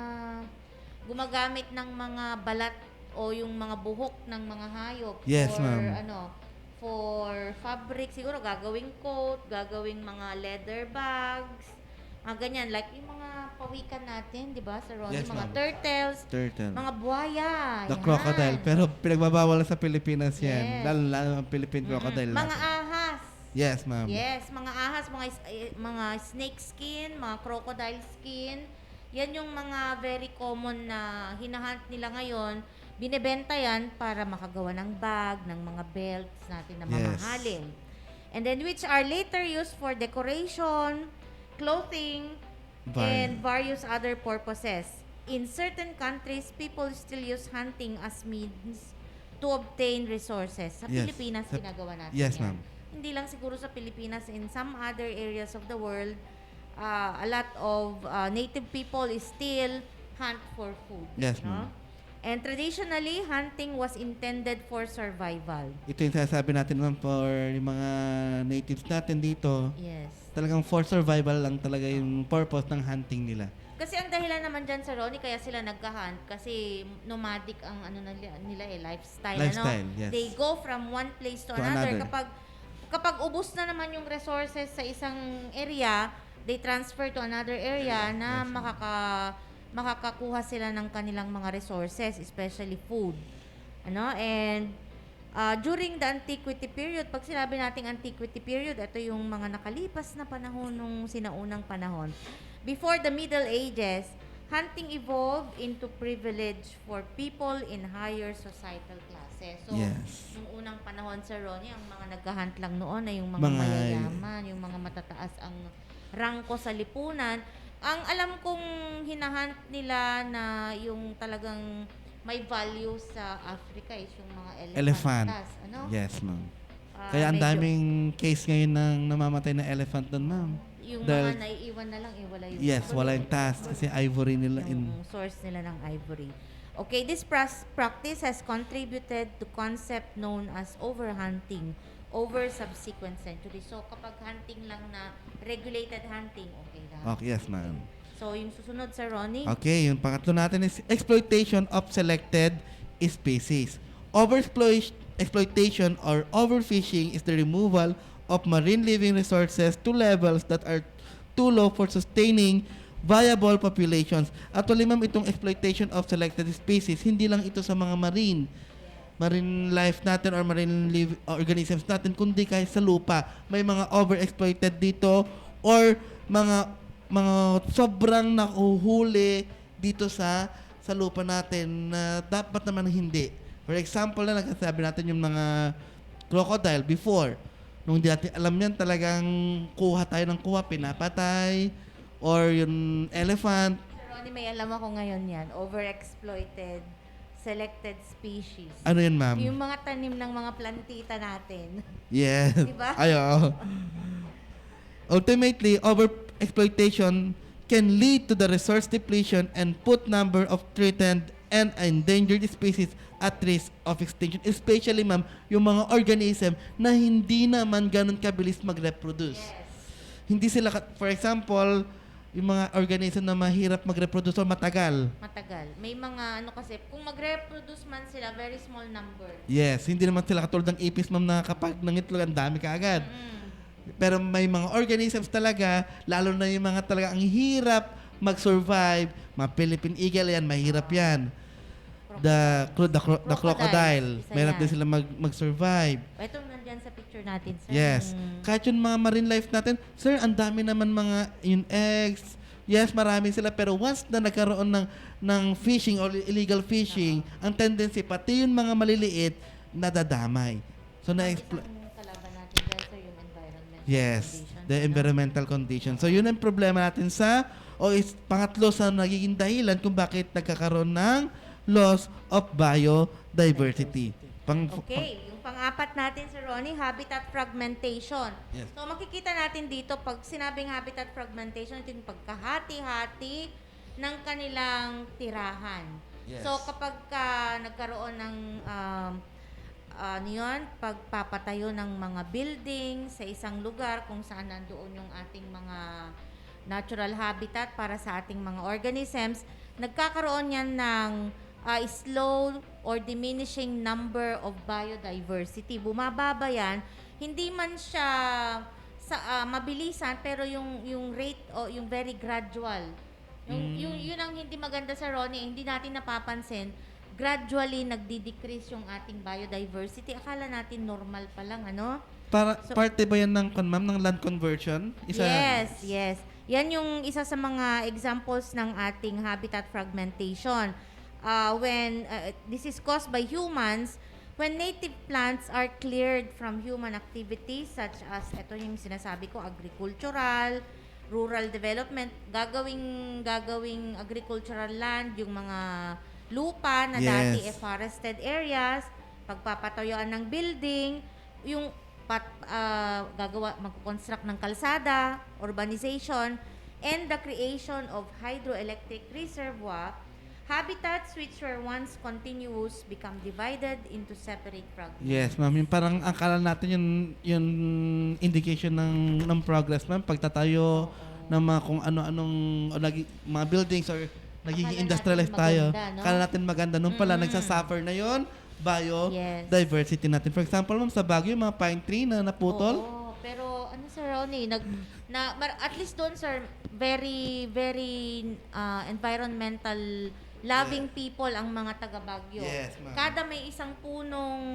gumagamit ng mga balat o yung mga buhok ng mga hayop. Yes, for, ma'am. For fabric, siguro gagawing coat, gagawing mga leather bags, ganyan, like yung mga pawikan natin, di ba, Sir Ronnie? Yes, mga ma'am. Turtle, mga buhaya. The yan. crocodile. Pero pinagbabawal sa Pilipinas yan. Yes. Lalo ang Philippine crocodile. Mga ahas. Yes, ma'am. Yes, mga ahas, mga snake skin, mga crocodile skin. Yan yung mga very common na hinahunt nila ngayon. Binebenta yan para makagawa ng bag, ng mga belts natin na mamahalin. And then which are later used for decoration, clothing, and various other purposes. In certain countries, people still use hunting as means to obtain resources. Sa Pilipinas, ginagawa natin yes, yan. ma'am. Hindi lang siguro sa Pilipinas, in some other areas of the world, a lot of native people is still hunt for food. Yes, no? ma'am. And traditionally, hunting was intended for survival. Ito yung sasabi natin, ma'am, for yung mga natives natin dito. Yes. Talagang for survival lang talaga yung purpose ng hunting nila. Kasi ang dahilan naman dyan sa Ronnie, kaya sila nagka-hunt, kasi nomadic ang nila lifestyle. Yes. They go from one place to another. Kapag ubos na naman yung resources sa isang area, they transfer to another area na makakakuha sila ng kanilang mga resources, especially food. And during the antiquity period, pag sinabi nating antiquity period, ito yung mga nakalipas na panahon nung sinaunang panahon. Before the Middle Ages, hunting evolved into privilege for people in higher societal classes. So, nung unang panahon sa Ronnie, ang mga naghahunt lang noon ay yung mga mayayaman, yung mga matataas ang rangko sa lipunan. Ang alam kong hinahunt nila na yung talagang may value sa Africa is yung mga Elephant. Yes, ma'am. Kaya ang daming case ngayon ng namamatay na elephant doon, ma'am. Yung mga naiiwan na lang, wala yung wala yung task kasi ivory nila. Yung source nila ng ivory. Okay, this practice has contributed to concept known as overhunting over subsequent centuries. So, kapag hunting lang na regulated hunting, okay lang. Okay, yes, ma'am. So, yung susunod sa Ronnie. Okay, yung pangatlo natin is exploitation of selected species. Overexploitation or overfishing is the removal of marine living resources to levels that are too low for sustaining viable populations. Actually, ma'am, itong exploitation of selected species, hindi lang ito sa mga marine life natin or marine organisms natin, kundi kahit sa lupa. May mga overexploited dito or mga sobrang nakuhuli dito sa lupa natin na dapat naman hindi. For example, na nagsasabi natin yung mga crocodile before. Nung di natin alam yan, talagang kuha tayo ng kuha, pinapatay, or yung elephant. Sir Ronnie, may alam ako ngayon yan. Overexploited, selected species. Ano yun, ma'am? Yung mga tanim ng mga plantita natin. Yes. Diba? Ayo. Ultimately, overexploitation can lead to the resource depletion and put number of threatened and endangered species at risk of extinction. Especially, ma'am, yung mga organism na hindi naman ganun kabilis mag-reproduce. Yes. Hindi sila, for example, yung mga organism na mahirap mag-reproduce o matagal. May mga kasi, kung mag-reproduce man sila, very small number. Yes, hindi naman sila katulad ng ipis, ma'am, na kapag nangitlog, ang dami kaagad. Pero may mga organisms talaga, lalo na yung mga talaga ang hirap mag-survive. Mga Philippine eagle yan, mahirap yan. The crocodile. Mahirap din sila mag-survive. Ito nandyan sa picture natin, sir. Yes. Kahit yung mga marine life natin, sir, ang dami naman mga yung eggs. Yes, marami sila. Pero once na nagkaroon ng fishing or illegal fishing, ang tendency, pati yung mga maliliit, nadadamay. So, kalaban natin dyan, sir, yung environmental condition. The environmental condition. So, yun ang problema natin pangatlo sa nagiging dahilan kung bakit nagkakaroon ng loss of biodiversity. Okay, yung pang-apat natin, Sir Ronnie, habitat fragmentation. Yes. So makikita natin dito, pag sinabing habitat fragmentation, ito yung pagkahati-hati ng kanilang tirahan. Yes. So kapag nagkaroon ng pagpapatayo ng mga building sa isang lugar kung saan nandoon yung ating mga natural habitat para sa ating mga organisms, nagkakaroon yan ng slow or diminishing number of biodiversity. Bumababa yan. Hindi man siya mabilisan, pero yung rate o yung very gradual. Yun ang hindi maganda sa Ronnie, hindi natin napapansin. Gradually nagdi-decrease yung ating biodiversity. Akala natin normal pa lang, Parte ba yan ng, ma'am, ng land conversion? Yes. Yan yung isa sa mga examples ng ating habitat fragmentation. When this is caused by humans, when native plants are cleared from human activities such as, ito yung sinasabi ko, agricultural, rural development, gagawing agricultural land, yung mga lupa na dati forested areas, pagpapatuyuan ng building, yung mag-construct ng kalsada, urbanization, and the creation of hydroelectric reservoir, habitats which were once continuous become divided into separate fragments. Yes, ma'am. Yung parang akala natin yung indication ng progress, ma'am. Pagtatayo ng mga kung ano-anong mga buildings or nagiging industrialized tayo. Akala natin maganda. Nung pala, nagsasuffer na yon biodiversity natin. For example, ma'am, sa Baguio, yung mga pine tree na naputol. Oo, pero ano, Sir Ronnie, at least doon, sir, very, very environmental loving people ang mga taga Baguio. Yes, ma'am. Kada may isang punong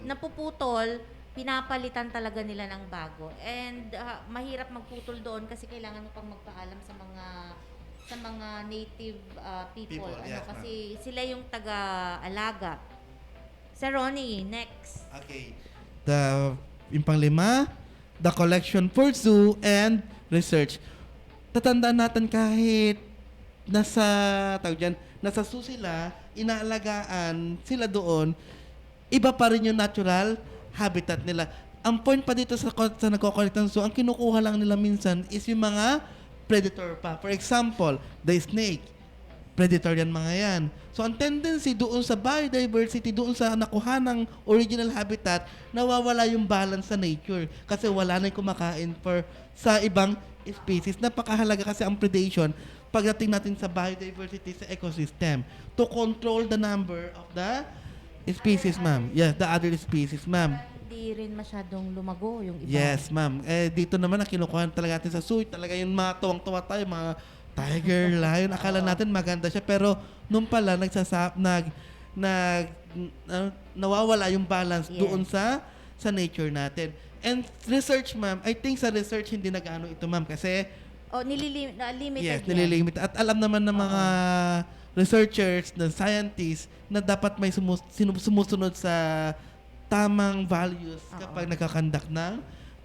napuputol, pinapalitan talaga nila ng bago. And mahirap magputol doon kasi kailangan mo pang magpaalam sa mga native people. Yes, kasi sila yung taga-alaga. Sir Ronnie, next. Okay. Yung pang-5, the collection for zoo and research. Tatandaan natin kahit nasa zoo sila, inaalagaan sila doon, iba pa rin yung natural habitat nila. Ang point pa dito sa nagko-collect ng zoo, ang kinukuha lang nila minsan is yung mga predator pa. For example, the snake. Predator yan mga yan. So, ang tendency doon sa biodiversity, doon sa nakuha ng original habitat, nawawala yung balance sa nature. Kasi wala na yung kumakain sa ibang species. Napakahalaga kasi ang predation pagdating natin sa biodiversity sa ecosystem to control the number of the species, ma'am. Yes, the other species, ma'am. Hindi rin masyadong lumago yung iba. Yes, ma'am. Dito naman ang kinukuha talaga natin sa zoo, talaga yung mga tuwang-tuwa tayo, mga tiger, lion, akala natin maganda siya, pero nung pala nawawala yung balance doon sa nature natin. And research, ma'am, I think sa research hindi nag-ano ito, ma'am, kasi limited. Yes, nililimit. At alam naman ng mga researchers, ng scientists, na dapat may sumusunod sa tamang values kapag nagkakandak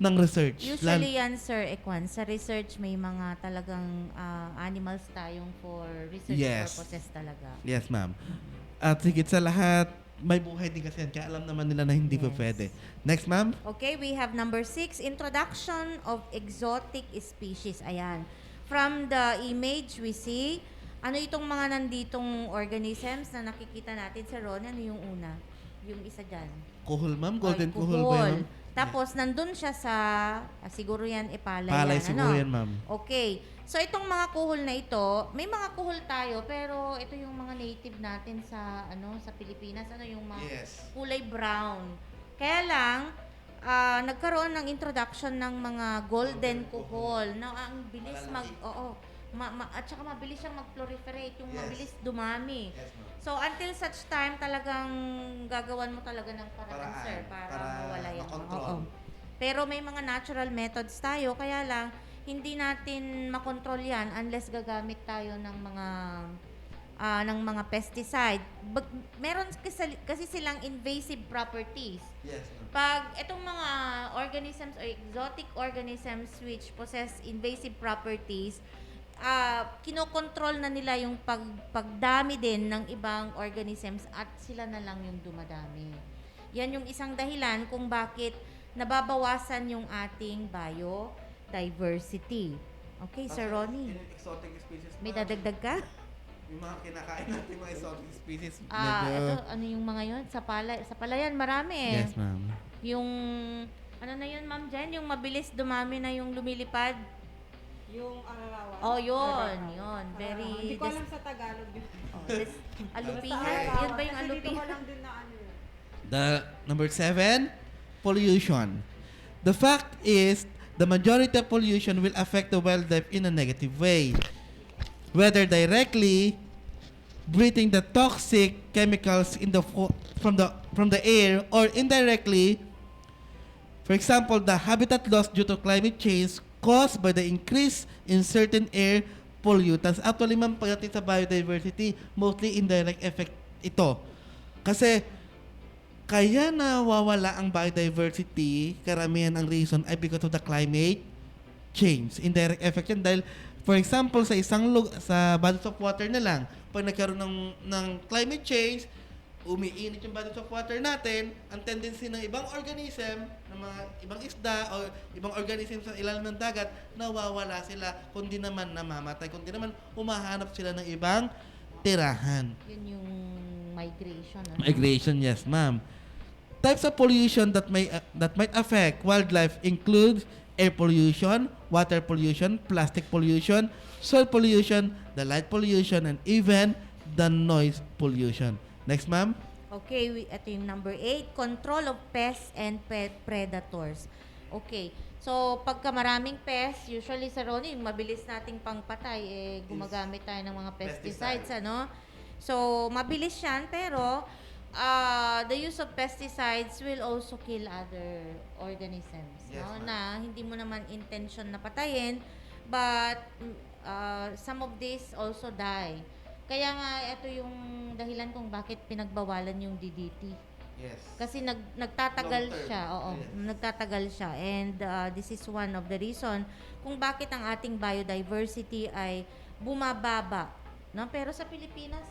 ng research. Usually yan, Sir Ekwan, sa research may mga talagang animals tayong for research purposes talaga. Yes, ma'am. At higit sa lahat, may buhay din kasi yan. Kaya alam naman nila na hindi pa pwede. Next, ma'am. Okay, we have number 6, introduction of exotic species. Ayan. From the image we see, ano itong mga nanditong organisms na nakikita natin sa Ron? Ano yung una? Yung isa dyan. Kuhol, ma'am? Golden kuhol ba yan, ma'am? Tapos, nandun siya sa, siguro yan, palay. Palay siguro yan, ma'am. Okay. So, itong mga kuhol na ito, may mga kuhol tayo, pero ito yung mga native natin sa Pilipinas. Yung mga kulay brown. Kaya lang, nagkaroon ng introduction ng mga golden kuhol. Na ang bilis at saka mabilis siyang mag-proliferate, yung mabilis dumami. So, until such time, talagang gagawan mo talaga ng paraan, sir, para mawala yung Pero may mga natural methods tayo, kaya lang, hindi natin makontrol yan unless gagamit tayo ng mga pesticide. Meron kasi silang invasive properties. Yes. Pag itong mga organisms or exotic organisms which possess invasive properties, kinokontrol na nila yung pagdami din ng ibang organisms at sila na lang yung dumadami. Yan yung isang dahilan kung bakit nababawasan yung ating biodiversity. Okay, Sir Ronnie. Exotic species, may dadagdag ka? Yung mga kinakain natin mga exotic species. Ito, ano yung mga yun? Sa palayan, marami eh. Yes, ma'am. Yung, ano na yun, ma'am, dyan? Yung mabilis dumami na yung lumilipad. Yung ararawan. Yun. Very... Hindi ko alam sa Tagalog yun. Alupihan. Yun ba yung alupihan? Dito ko lang din na ano yun. The number 7, pollution. The fact is, the majority of pollution will affect the wildlife in a negative way. Whether directly breathing the toxic chemicals from the air or indirectly, for For example, the habitat loss due to climate change caused by the increase in certain air pollutants. Actually, ma'am, pagdating sa biodiversity, mostly indirect effect ito. Kasi, kaya nawawala ang biodiversity, karamihan ang reason ay because of the climate change. Indirect effect yan dahil, for example, sa sa bodies of water na lang, pag nagkaroon ng climate change, umiinit yung bodies of water natin, ang tendency ng ibang organism, ng mga ibang isda o ibang organism sa ilalim ng dagat, nawawala sila, kundi naman namamatay, kundi naman humahanap sila ng ibang tirahan. Yun yung migration. Migration, yes, ma'am. Types of pollution that might affect wildlife include air pollution, water pollution, plastic pollution, soil pollution, the light pollution, and even the noise pollution. Next, ma'am. Okay, ito yung number 8, control of pests and pet predators. Okay, so pagka maraming pests, usually sa Ronnie, mabilis nating pangpatay, gumagamit tayo ng mga pesticides, ano? So, mabilis yan, pero the use of pesticides will also kill other organisms, Yes, no? ma'am. Na hindi mo naman intention na patayin, but some of these also die. Kaya nga, ito yung dahilan kung bakit pinagbawalan yung DDT. Yes. Kasi nagtatagal Long term. siya. Oo, Yes. nagtatagal siya. And this is one of the reason kung bakit ang ating biodiversity ay bumababa. No? Pero sa Pilipinas,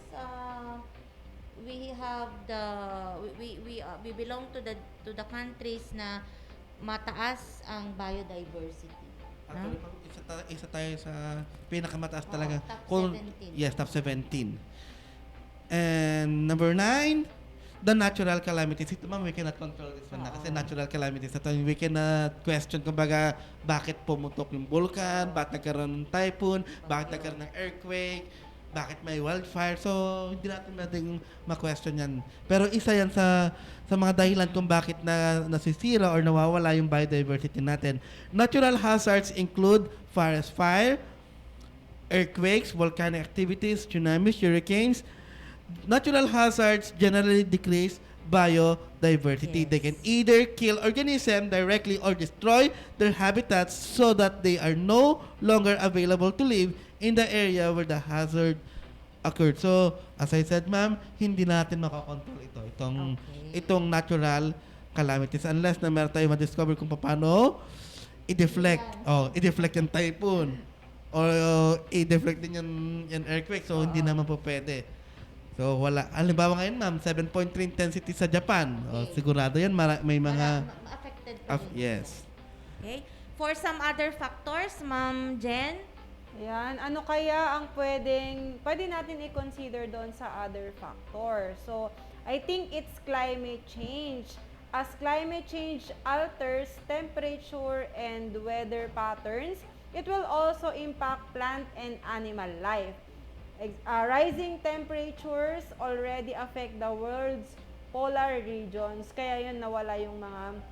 we have we belong to the countries na mataas ang biodiversity. Actually, isa tayo sa pinakamataas talaga. top 17. Yes, top 17. And number 9, the natural calamities. Ito, ma'am, we cannot control this one na kasi natural calamities. Ito, we cannot question kumbaga bakit pumutok yung vulkan, bakit nagkaroon ng typhoon, bakit nagkaroon ng earthquake, bakit may wildfire. So, hindi natin ma-question yan. Pero isa yan sa mga dahilan kung bakit nasisira or nawawala yung biodiversity natin. Natural hazards include forest fire, earthquakes, volcanic activities, tsunamis, hurricanes. Natural hazards generally decrease biodiversity. They can either kill organisms directly or destroy their habitats so that they are no longer available to live in the area where the hazard occurred. So, as I said, ma'am, hindi natin makakontrol ito. Itong natural calamities unless na meron tayo ma-discover kung paano i-deflect. I-deflect yung typhoon. Or i-deflect din yung earthquake. So, hindi naman po pwede. So, wala. Halimbawa ngayon, ma'am, 7.3 intensity sa Japan. Sigurado yan, may mga affected pa rin. yes. Okay. For some other factors, Ma'am Jen? Ayan, ano kaya ang pwede natin i-consider doon sa other factor? So, I think it's climate change. As climate change alters temperature and weather patterns, it will also impact plant and animal life. Rising temperatures already affect the world's polar regions, kaya yun nawala yung mga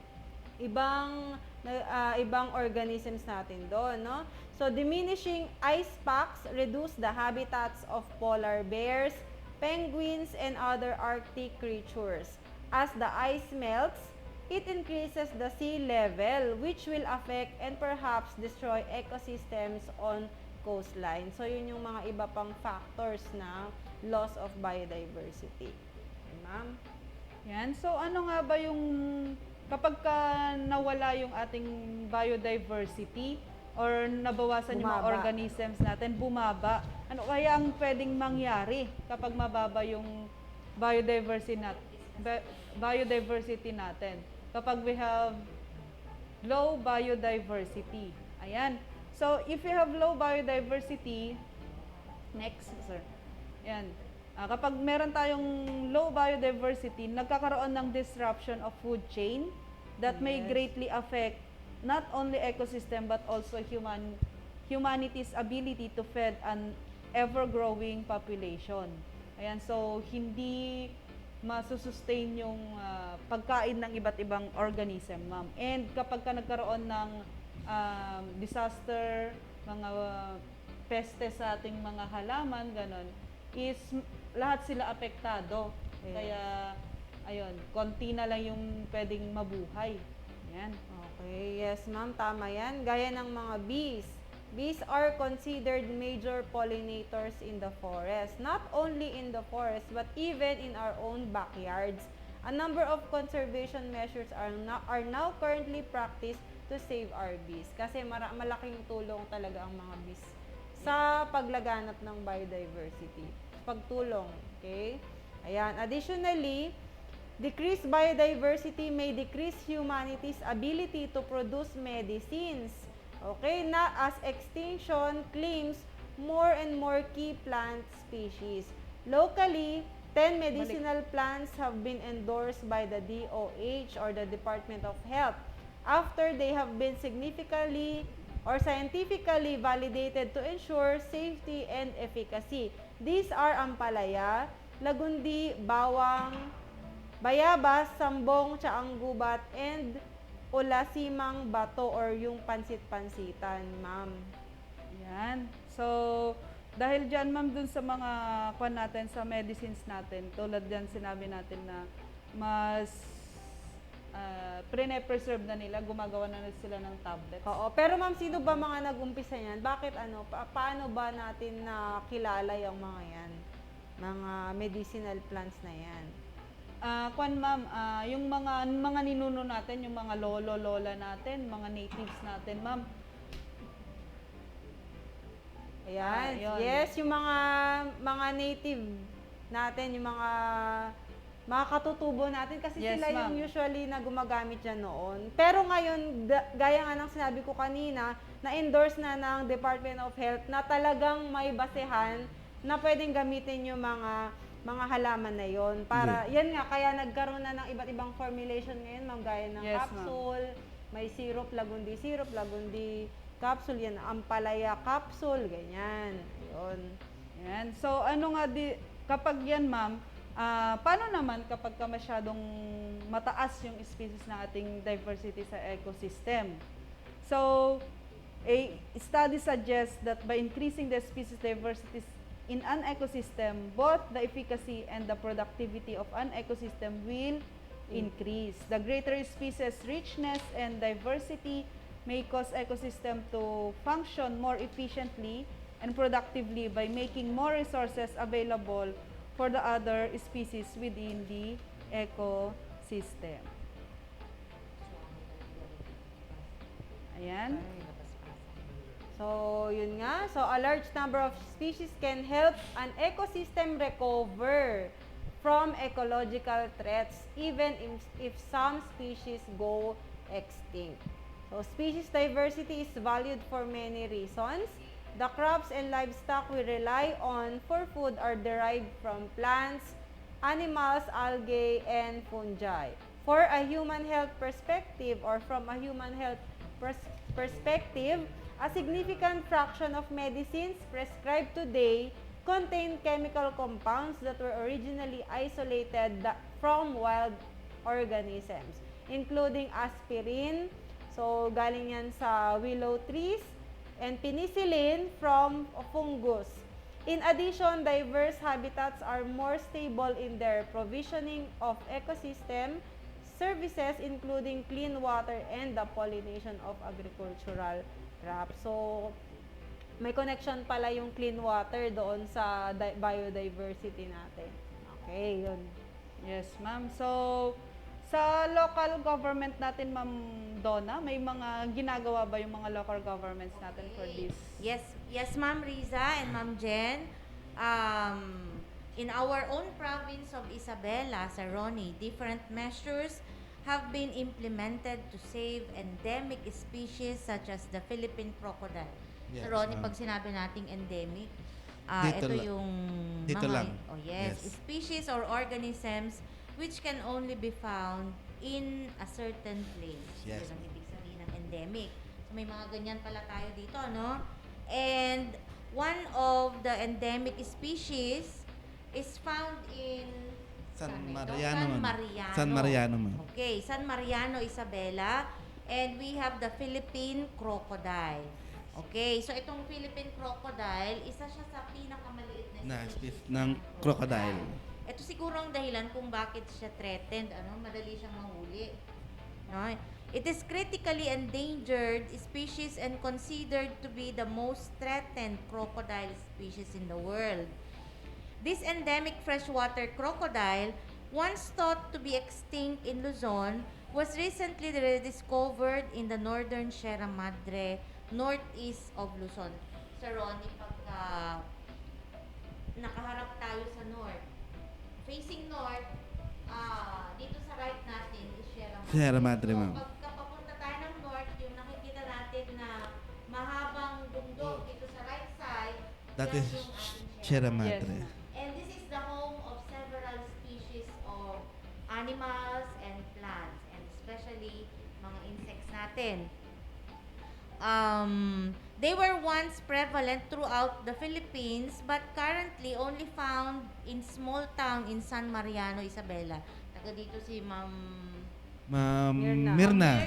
ibang organisms natin doon, no? So, diminishing ice packs reduce the habitats of polar bears, penguins, and other Arctic creatures. As the ice melts, it increases the sea level, which will affect and perhaps destroy ecosystems on coastline. So, yun yung mga iba pang factors na loss of biodiversity. Okay, ma'am? Yan. So, ano nga ba yung kapag nawala yung ating biodiversity or nabawasan yung mga organisms natin, bumaba. Ano kaya ang pwedeng mangyari kapag mababa yung biodiversity natin? Kapag we have low biodiversity. Ayan. So, if you have low biodiversity, next, sir. Ayan. Kapag meron tayong low biodiversity, nagkakaroon ng disruption of food chain that may greatly affect not only ecosystem but also humanity's ability to feed an ever-growing population. Ayan, so hindi masusustain yung pagkain ng iba't ibang organism, ma'am. And kapag nagkaroon ng disaster, mga peste sa ating mga halaman, ganon, is lahat sila apektado. Kaya, ayun, konti na lang yung pwedeng mabuhay. Yan. Okay, yes ma'am, tama yan. Gaya ng mga bees. Bees are considered major pollinators in the forest. Not only in the forest, but even in our own backyards. A number of conservation measures are now currently practiced to save our bees. Kasi malaking tulong talaga ang mga bees sa paglaganap ng biodiversity. Pagtulong, okay? Ayan. Additionally, decreased biodiversity may decrease humanity's ability to produce medicines. Okay, na as extinction claims more and more key plant species. Locally, 10 medicinal plants have been endorsed by the DOH or the Department of Health after they have been significantly or scientifically validated to ensure safety and efficacy. These are ampalaya, lagundi, bawang, bayabas, sambong, tsaang gubat, and ulasimang bato or yung pansit-pansitan, ma'am. Yan. So, dahil dyan, ma'am, dun sa mga kwan natin, sa medicines natin, tulad dyan sinabi natin na mas pre-preserve na nila, gumagawa na sila ng tablets. Oo, pero ma'am, sino ba mga nag-umpisa yan? Bakit paano ba natin nakilala yung mga yan? Mga medicinal plants na yan? Ma'am, yung mga ninuno natin, yung mga lolo-lola natin, mga natives natin, ma'am. Ayan. Yun. Yes, yung mga native natin, yung mga katutubo natin kasi Yes, sila yung ma'am. usually na gumagamit yan noon. Pero ngayon, gaya nga ng sinabi ko kanina, na-endorse na ng Department of Health na talagang may basehan na pwedeng gamitin yung mga halaman na yon para yan nga kaya nagkaroon na ng iba't ibang formulation ngayon, ma'am, gaya ng Yes, capsule, may syrup, lagundi capsule, yan ampalaya capsule, ganyan. Ayun. Yan. So, ano nga kapag yan, ma'am, paano naman kapag masyadong mataas yung species na ating diversity sa ecosystem? So, a study suggests that by increasing the species diversity in an ecosystem, both the efficacy and the productivity of an ecosystem will increase. The greater species richness and diversity may cause ecosystem to function more efficiently and productively by making more resources available for the other species within the ecosystem. Ayan. So, yun nga. So, a large number of species can help an ecosystem recover from ecological threats even if some species go extinct. So, species diversity is valued for many reasons. The crops and livestock we rely on for food are derived from plants, animals, algae, and fungi. For a human health perspective or from a human health perspective, a significant fraction of medicines prescribed today contain chemical compounds that were originally isolated from wild organisms, including aspirin, so galing yan sa willow trees, and penicillin from fungus. In addition, diverse habitats are more stable in their provisioning of ecosystem services, including clean water and the pollination of agricultural crops. So, may connection pala yung clean water doon sa biodiversity natin. Okay, yun. Yes, ma'am. So, sa local government natin, ma'am Donna, may mga ginagawa ba yung mga local governments natin for this? Yes, ma'am Riza and ma'am Jen. In our own province of Isabela, sa Ronnie, different measures have been implemented to save endemic species such as the Philippine crocodile. Yes, Sa Ronnie, ma'am. pag sinabing nating endemic, Dito ito lang. yung Dito mga, lang. yes, Yes. species or organisms which can only be found in a certain place. Yes. Yun ang ibig sabihin ng endemic. So, may mga ganyan pala tayo dito, no? And one of the endemic species is found in San saan ito? Mariano, San ma'am. Mariano. San Mariano, ma'am. Okay, San Mariano, Isabela. And we have the Philippine crocodile. Okay, so itong Philippine crocodile, isa siya sa pinakamaliit na species ng crocodile. Ito siguro ang dahilan kung bakit siya threatened, madali siyang mahuli. No? It is critically endangered species and considered to be the most threatened crocodile species in the world. This endemic freshwater crocodile, once thought to be extinct in Luzon, was recently rediscovered in the northern Sierra Madre, northeast of Luzon. Sir Ronnie, pagka nakaharap tayo sa north, facing north, dito sa right natin is Sierra Madre. Sierra Madre, So, ma'am. pagka papunta tayo ng north, yung nakikita natin na mahabang bundok dito sa right side, That yan is yung ating Sierra Madre. Madre. And this is the home of several species of animals and plants, and especially mga insects natin. They were once prevalent throughout the Philippines, but currently only found in small town in San Mariano, Isabela. Taga dito si Ma'am Mirna.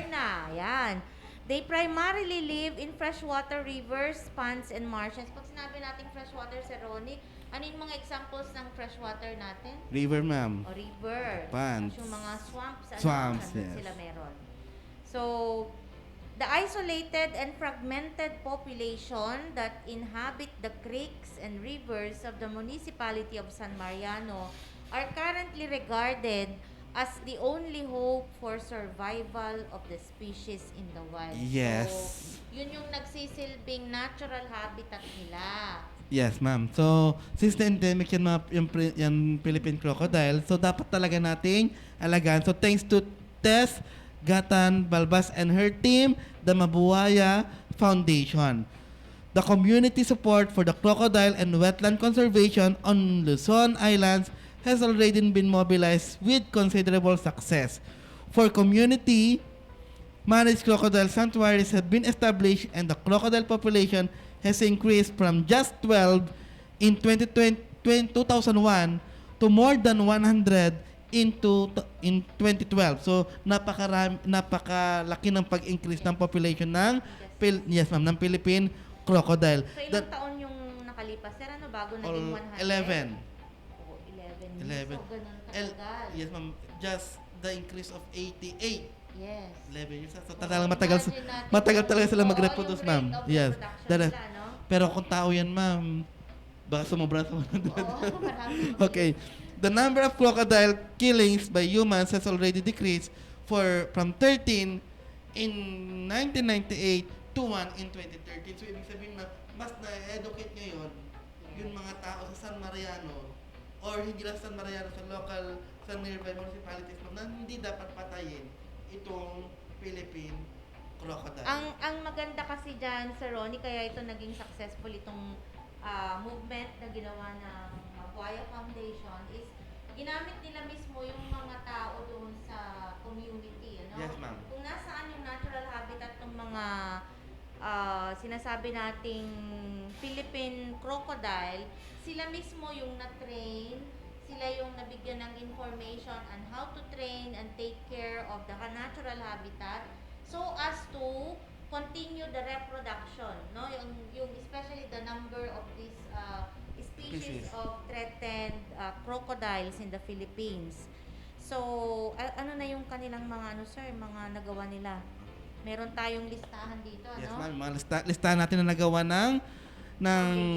Yan. They primarily live in freshwater rivers, ponds, and marshes. Pag sinabi natin freshwater, Sir Ronnie, ano yung mga examples ng freshwater natin? River, ma'am. O river. Ponds. Yung mga swamps. Swamps, nandun yes. sila meron. So, the isolated and fragmented population that inhabit the creeks and rivers of the municipality of San Mariano are currently regarded as the only hope for survival of the species in the wild. Yes. So, yun yung nagsisilbing natural habitat nila. Yes, ma'am. So, since the endemic yan, yung Philippine crocodile, so dapat talaga nating alagaan. So, thanks to Tess, Gatan, Balbas, and her team, the Mabuaya Foundation. The community support for the crocodile and wetland conservation on Luzon Islands has already been mobilized with considerable success. For community, managed crocodile sanctuaries have been established and the crocodile population has increased from just 12 in 2001 to more than 100 in 2012. So, napakalaki ng pag-increase ng population ng ng Philippine crocodile. So, ilang taon yung nakalipas? Sir, ano bago naging 100? 11. 11. So, ganun katagal. Yes, ma'am. Just the increase of 88. Yes. 11 years. So, talagang matagal talaga sila mag-reproduce, ma'am. Yes. Pero kung tao yan, ma'am, baka sumobra sa 100. Okay. The number of crocodile killings by humans has already decreased from 13 in 1998 to 1 in 2013. So, ibig sabihin, mas na-educate ngayon yung mga tao sa San Mariano or hindi lang San Mariano, sa local, sa nearby municipalities na hindi dapat patayin itong Philippine crocodile. Ang maganda kasi dyan, Sir Ronnie, kaya ito naging successful itong movement na ginawa ng Mabuaya Foundation is ginamit nila mismo yung mga tao doon sa community. Ano? Yes, ma'am. Kung nasaan yung natural habitat ng mga sinasabi nating Philippine crocodile, sila mismo yung na-train, sila yung nabigyan ng information on how to train and take care of the natural habitat so as to continue the reproduction, no? Yung especially the number of these species of threatened crocodiles in the Philippines. So, ano na yung kanilang mga mga nagawa nila? Meron tayong listahan dito, yes, no? ma'am. Mga listahan natin na nagawa ng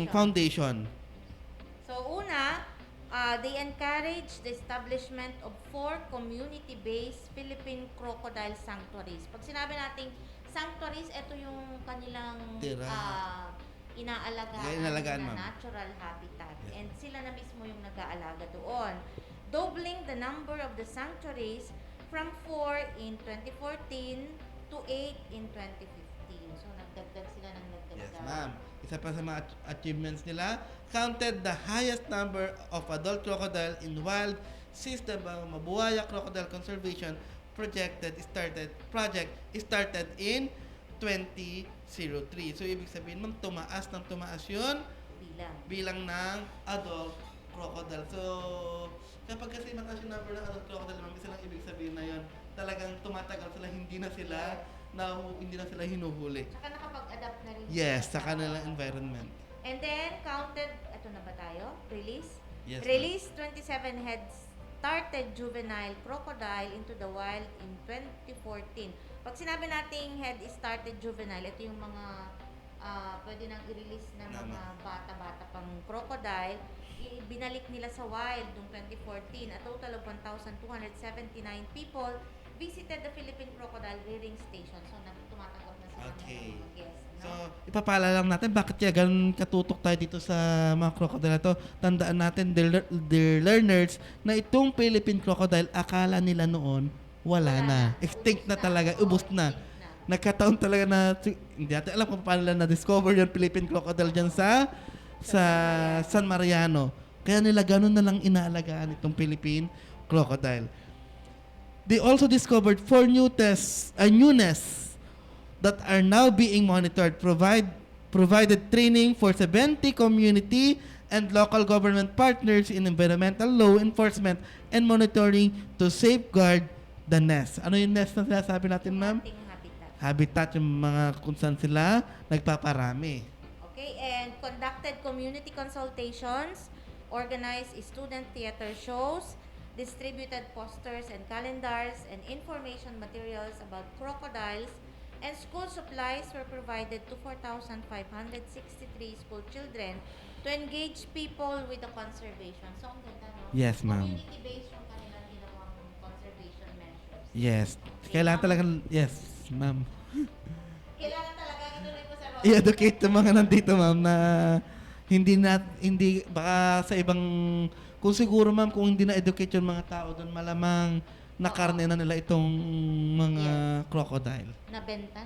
foundation. So, una, they encourage the establishment of 4 community-based Philippine crocodile sanctuaries. Pag sinabi nating sanctuaries, ito yung kanilang inaalagaan na natural habitat. Yes. And sila na mismo yung nag-aalaga doon. Doubling the number of the sanctuaries from 4 in 2014 to 8 in 2015. So, nagdagdag sila ng nagdagdag. Yes, ma'am. Isa pa sa mga achievements nila, counted the highest number of adult crocodile in wild since the Mabuaya Crocodile Conservation project started in 2003. So, ibig sabihin, ma'am, tumaas yun bilang ng adult crocodile. So, kapag kasi mataas yung number ng adult crocodile, ma'am, isa lang ibig sabihin na yun, talagang tumatagal sila, hindi na sila hinuhuli. Saka nakapag-adapt na rin. Yes, sa kanilang environment. And then, counted, ito na ba tayo? Release? Yes, Release 27 heads started juvenile crocodile into the wild in 2014. Pag sinabi nating head started juvenile, ito yung mga pwede nang i-release ng mga bata-bata pang crocodile. Binalik nila sa wild noong 2014. A total of 1,279 people visited the Philippine Crocodile Rearing Station. So, tumatanggap na sila ng mga guests. So, ipapaalala lang natin bakit kaya ganun katutok tayo dito sa mga crocodile na to. Tandaan natin, dear learners, na itong Philippine crocodile, akala nila noon, wala na. Extinct na talaga, ubos na. Nagkataon talaga na, hindi natin alam kung paano nila na-discover yung Philippine crocodile dyan sa San Mariano. Kaya nila ganun na lang inaalagaan itong Philippine crocodile. They also discovered 4 new nests that are now being monitored, provided training for 70 community and local government partners in environmental law enforcement and monitoring to safeguard the nest. Ano yung nest na sinasabi natin, ma'am? Habitat, yung mga kung saan sila nagpaparami. Okay, and conducted community consultations, organized student theater shows, distributed posters and calendars and information materials about crocodiles, and school supplies were provided to 4,563 school children to engage people with the conservation. So, ang ganda, no? Yes, ma'am. Community-based yung kanilang ginawang conservation measures. Yes. Kailangan talaga, yes, ma'am. Kailangan talaga ituloy po sa I-educate sa mga nandito, ma'am, na hindi, baka sa ibang, kung siguro, ma'am, kung hindi na-educate yung mga tao doon, malamang nakarne na nila itong mga crocodile. Nabenta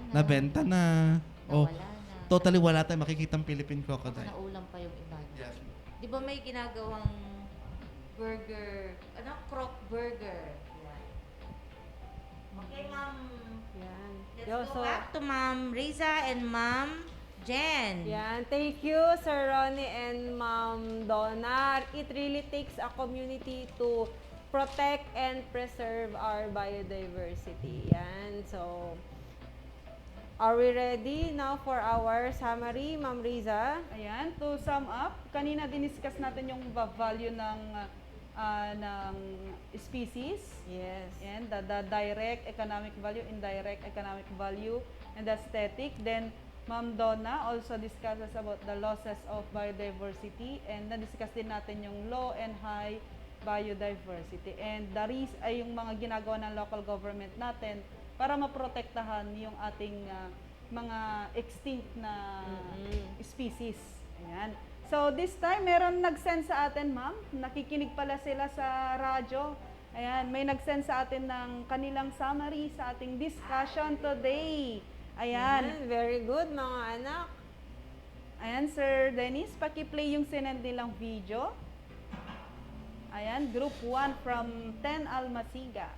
na. Nawala na. Totally wala tayong makikitang Philippine crocodile. Naulam pa yung iba. Yes. Di ba may ginagawang burger, croc burger? Yan. Okay, ma'am. Yan. Let's go back to Ma'am Riza and Ma'am Jen. Yan. Thank you, Sir Ronnie and Ma'am Donna. It really takes a community to protect and preserve our biodiversity. Yan. So, are we ready now for our summary, Ma'am Riza? Ayan, to sum up, kanina diniscuss natin yung value ng species. Yes. And the direct economic value, indirect economic value, and the aesthetic. Then, Ma'am Donna also discusses about the losses of biodiversity, and na-discuss din natin yung low and high biodiversity. And ay yung mga ginagawa ng local government natin para maprotektahan yung ating mga extinct na species. Ayan. So this time, meron nag-send sa atin, ma'am. Nakikinig pala sila sa radyo. Ayan, may nag-send sa atin ng kanilang summary sa ating discussion today. Ayan. Very good, mga anak. Ayan, Sir Dennis, paki-play yung sinend nilang video. Ayan, Group 1 from 10 Almasiga.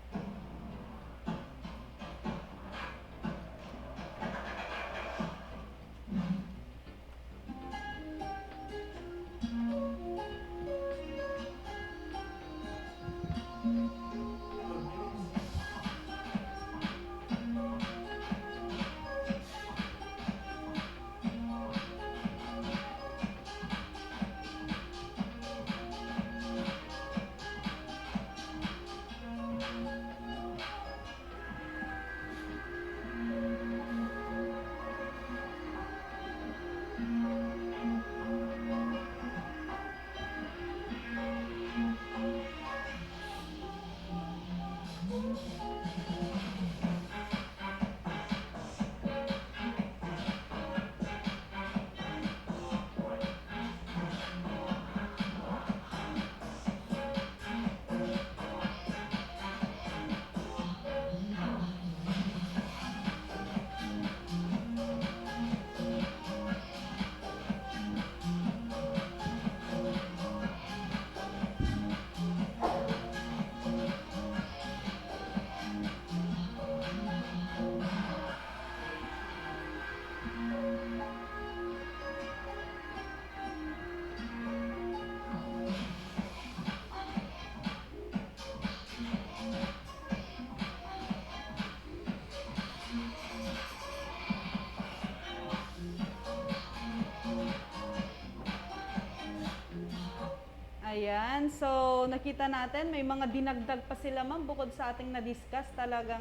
Ayan, so nakita natin may mga dinagdag pa sila ma'am bukod sa ating na-discuss. Talagang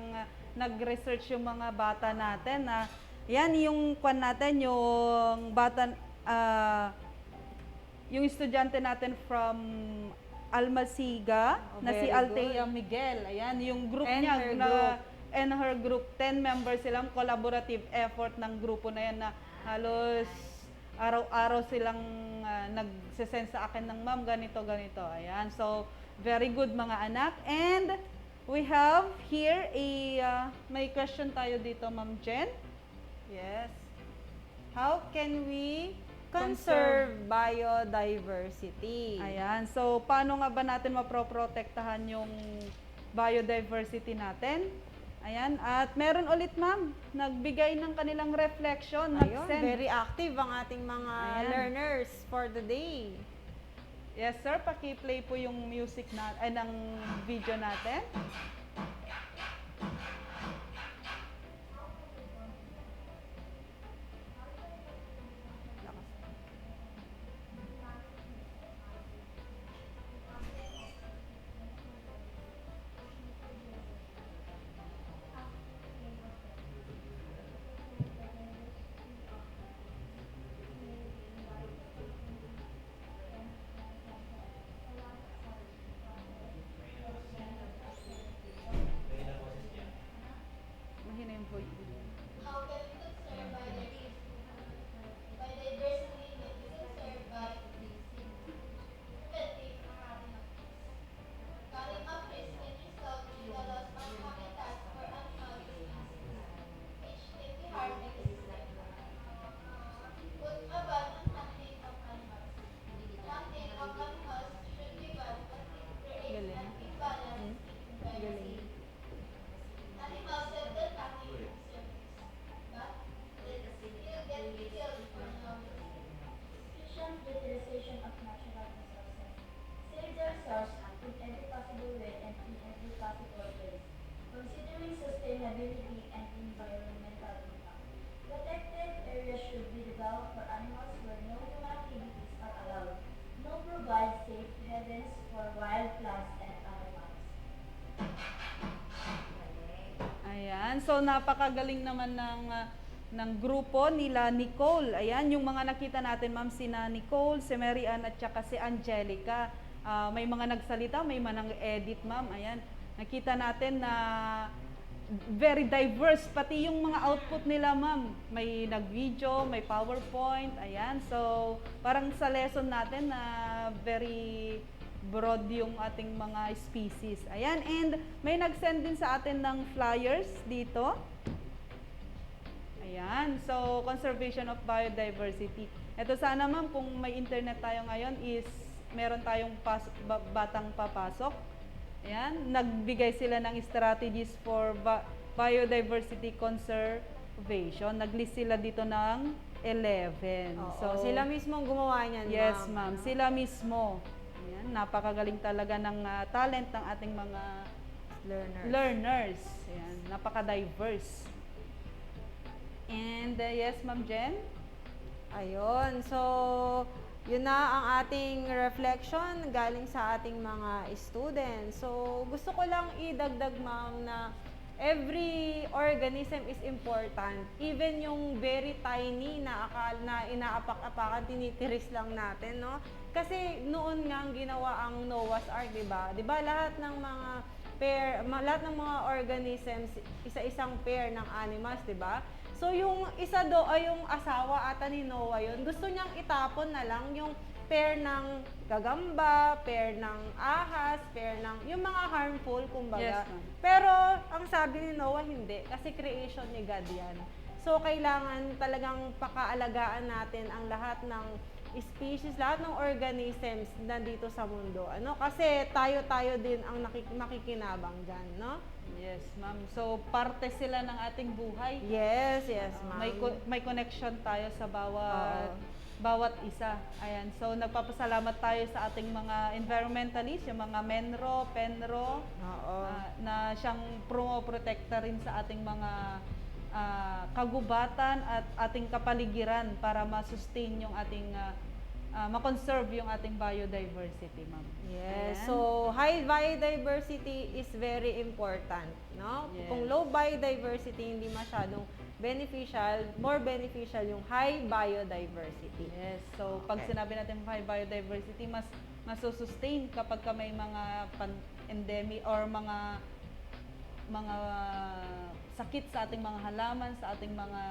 nag-research yung mga bata natin na yan yung kwan natin, yung bata, yung estudyante natin from Almasiga na si very Althea good. Miguel. Ayan, yung group And niya her na group. and her group, 10 members silang collaborative effort ng grupo na yan na halos araw-araw silang nagsisend sa akin ng ma'am ganito. Ayan, so very good mga anak. And we have here may question tayo dito, Ma'am Jen. Yes. How can we conserve biodiversity? Ayan, so paano nga ba natin maproprotektahan yung biodiversity natin? Ayan, at meron ulit ma'am, nagbigay ng kanilang reflection, Ayun, nag-send. very active ang ating mga Ayan. learners for the day. Yes sir, paki-play po yung music ng video natin. Mahina yung voice. How can we conserve biodiversity? Biodiversity is conserved by preventing ang ating cutting up trees can result in the loss of habitats for animal species, which can be harm ecosystem. Put a ban on hunting of animals. Hunting of animals should be banned as it creates an imbalance in environment. Animals have done nothing to deserve this, but they still get killed for no reason. Efficient utilization of natural resources. Save the resource in every possible way and in every possible place, considering sustainability and environmental impact. Protected areas should be developed for animals where no human activities are allowed. No provide safe havens for wild plants and animals. Ayan, so napakagaling naman ng grupo nila Nicole. Ayan, yung mga nakita natin ma'am, sina Nicole, si Mary Ann at saka si Angelica. May mga nagsalita, may mga nang-edit ma'am. Ayan, nakita natin na very diverse, pati yung mga output nila ma'am. May nag-video, may PowerPoint. Ayan, so parang sa lesson natin na very broad yung ating mga species. Ayan, and may nag-send din sa atin ng flyers dito. Ayan, so conservation of biodiversity. Ito sana ma'am, kung may internet tayo ngayon is meron tayong batang papasok. Ayan, nagbigay sila ng strategies for biodiversity conservation. Naglist sila dito ng 11. Oo, So sila mismo ang gumawa niyan, ma'am. yes ma'am, sila mismo. Ayan, napakagaling talaga ng talent ng ating mga learners. Ayan, napaka-diverse. And yes, Ma'am Jen? Ayun, so yun na ang ating reflection galing sa ating mga students. So gusto ko lang idagdag ma'am na every organism is important. Even yung very tiny na inaapak-apakan, tinitiris lang natin, no? Kasi noon nga ang ginawa ang Noah's Ark, 'di ba? 'Di ba lahat ng mga lahat ng mga organisms isa-isang pair ng animals, 'di ba? So yung isa ay yung asawa ata ni Noah yun. Gusto niyang itapon na lang yung pair ng gagamba, pair ng ahas, pair ng yung mga harmful kumbaga. Yes, ma'am. Pero ang sabi ni Noah hindi kasi creation ni God yan. So kailangan talagang pakaalagaan natin ang lahat ng species, lahat ng organisms na dito sa mundo. Ano? Kasi tayo din ang makikinabang dyan, no? Yes, ma'am. So, parte sila ng ating buhay. Yes, ma'am. May connection tayo sa bawat isa. Ayan. So, nagpapasalamat tayo sa ating mga environmentalists, yung mga Menro, Penro, na siyang protekta rin sa ating mga kagubatan at ating kapaligiran para ma-sustain yung ating ma-conserve yung ating biodiversity, ma'am. Yes. Ayan. So, high biodiversity is very important, no? Yes. Kung low biodiversity hindi masyadong beneficial, more beneficial yung high biodiversity. Yes. So, pag Okay. sinabi natin high biodiversity, mas masusustain kapag ka may mga endemic or mga sakit sa ating mga halaman, sa ating mga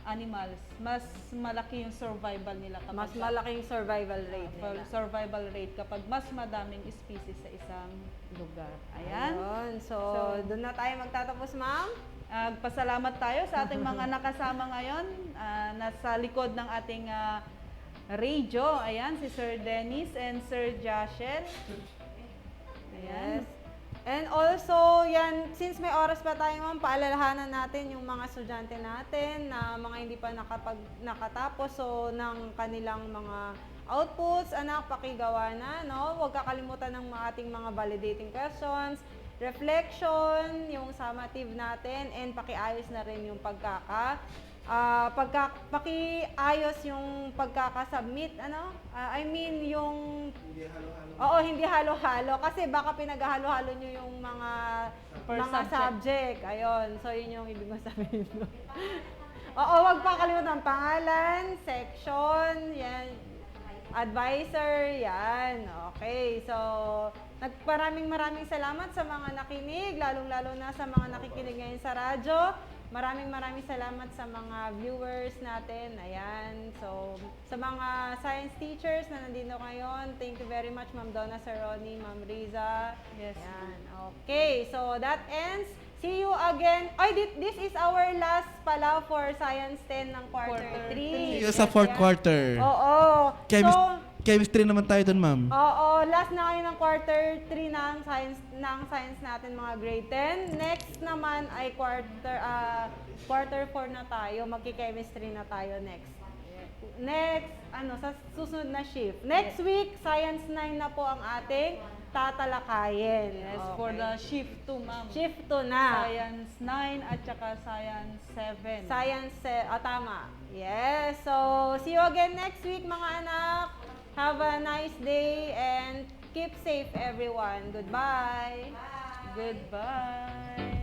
animals, mas malaki yung survival nila kapag Mas malaking survival rate nila. survival rate kapag mas madaming species sa isang lugar. Ayan. Ayun. So, doon na tayo magtatapos, ma'am. Pasalamat tayo sa ating mga nakasama ngayon. Nasa likod ng ating radio. Ayan, si Sir Dennis and Sir Joshel. Ayan. Yes. And also, yan, since may oras pa tayo, ma'am, paalalahanan natin yung mga estudyante natin na mga hindi pa nakatapos so ng kanilang mga outputs. Anak, pakigawa na, no? Huwag kakalimutan ng ating mga validating questions, reflection, yung summative natin, and pakiayos na rin yung pakiayos yung pagkakasubmit, ano? I mean, yung Hindi halo-halo. Oo, hindi halo-halo kasi baka pinaghahalo-halo nyo yung mga subject. Ayun. So, yun yung ibig kong sabihin. Oo, wag pa kalimutan pangalan, section, yan, advisor, yan. Okay. So, maraming salamat sa mga nakinig, lalong-lalo na sa mga nakikinig ngayon sa radyo. Maraming salamat sa mga viewers natin. Ayan. So, sa mga science teachers na nandito ngayon, thank you very much, Ma'am Donna Saroni, Ma'am Riza. Yes. Ayan. Okay. So, that ends. See you again. Ay, this is our last pala for Science 10 ng quarter 3. See you sa fourth quarter. Oo. Chemistry naman tayo dun, ma'am. Oo, last na kayo ng quarter 3 ng science natin, mga grade 10. Next naman ay quarter 4 na tayo, magki-chemistry na tayo next. Next, sa susunod na shift. Next week, science 9 na po ang ating tatalakayin. Yes, for the shift 2, ma'am. Shift 2 na. Science 9 at saka Science 7. Tama. Yes, so see you again next week, mga anak. Have a nice day and keep safe, everyone. Goodbye. Goodbye.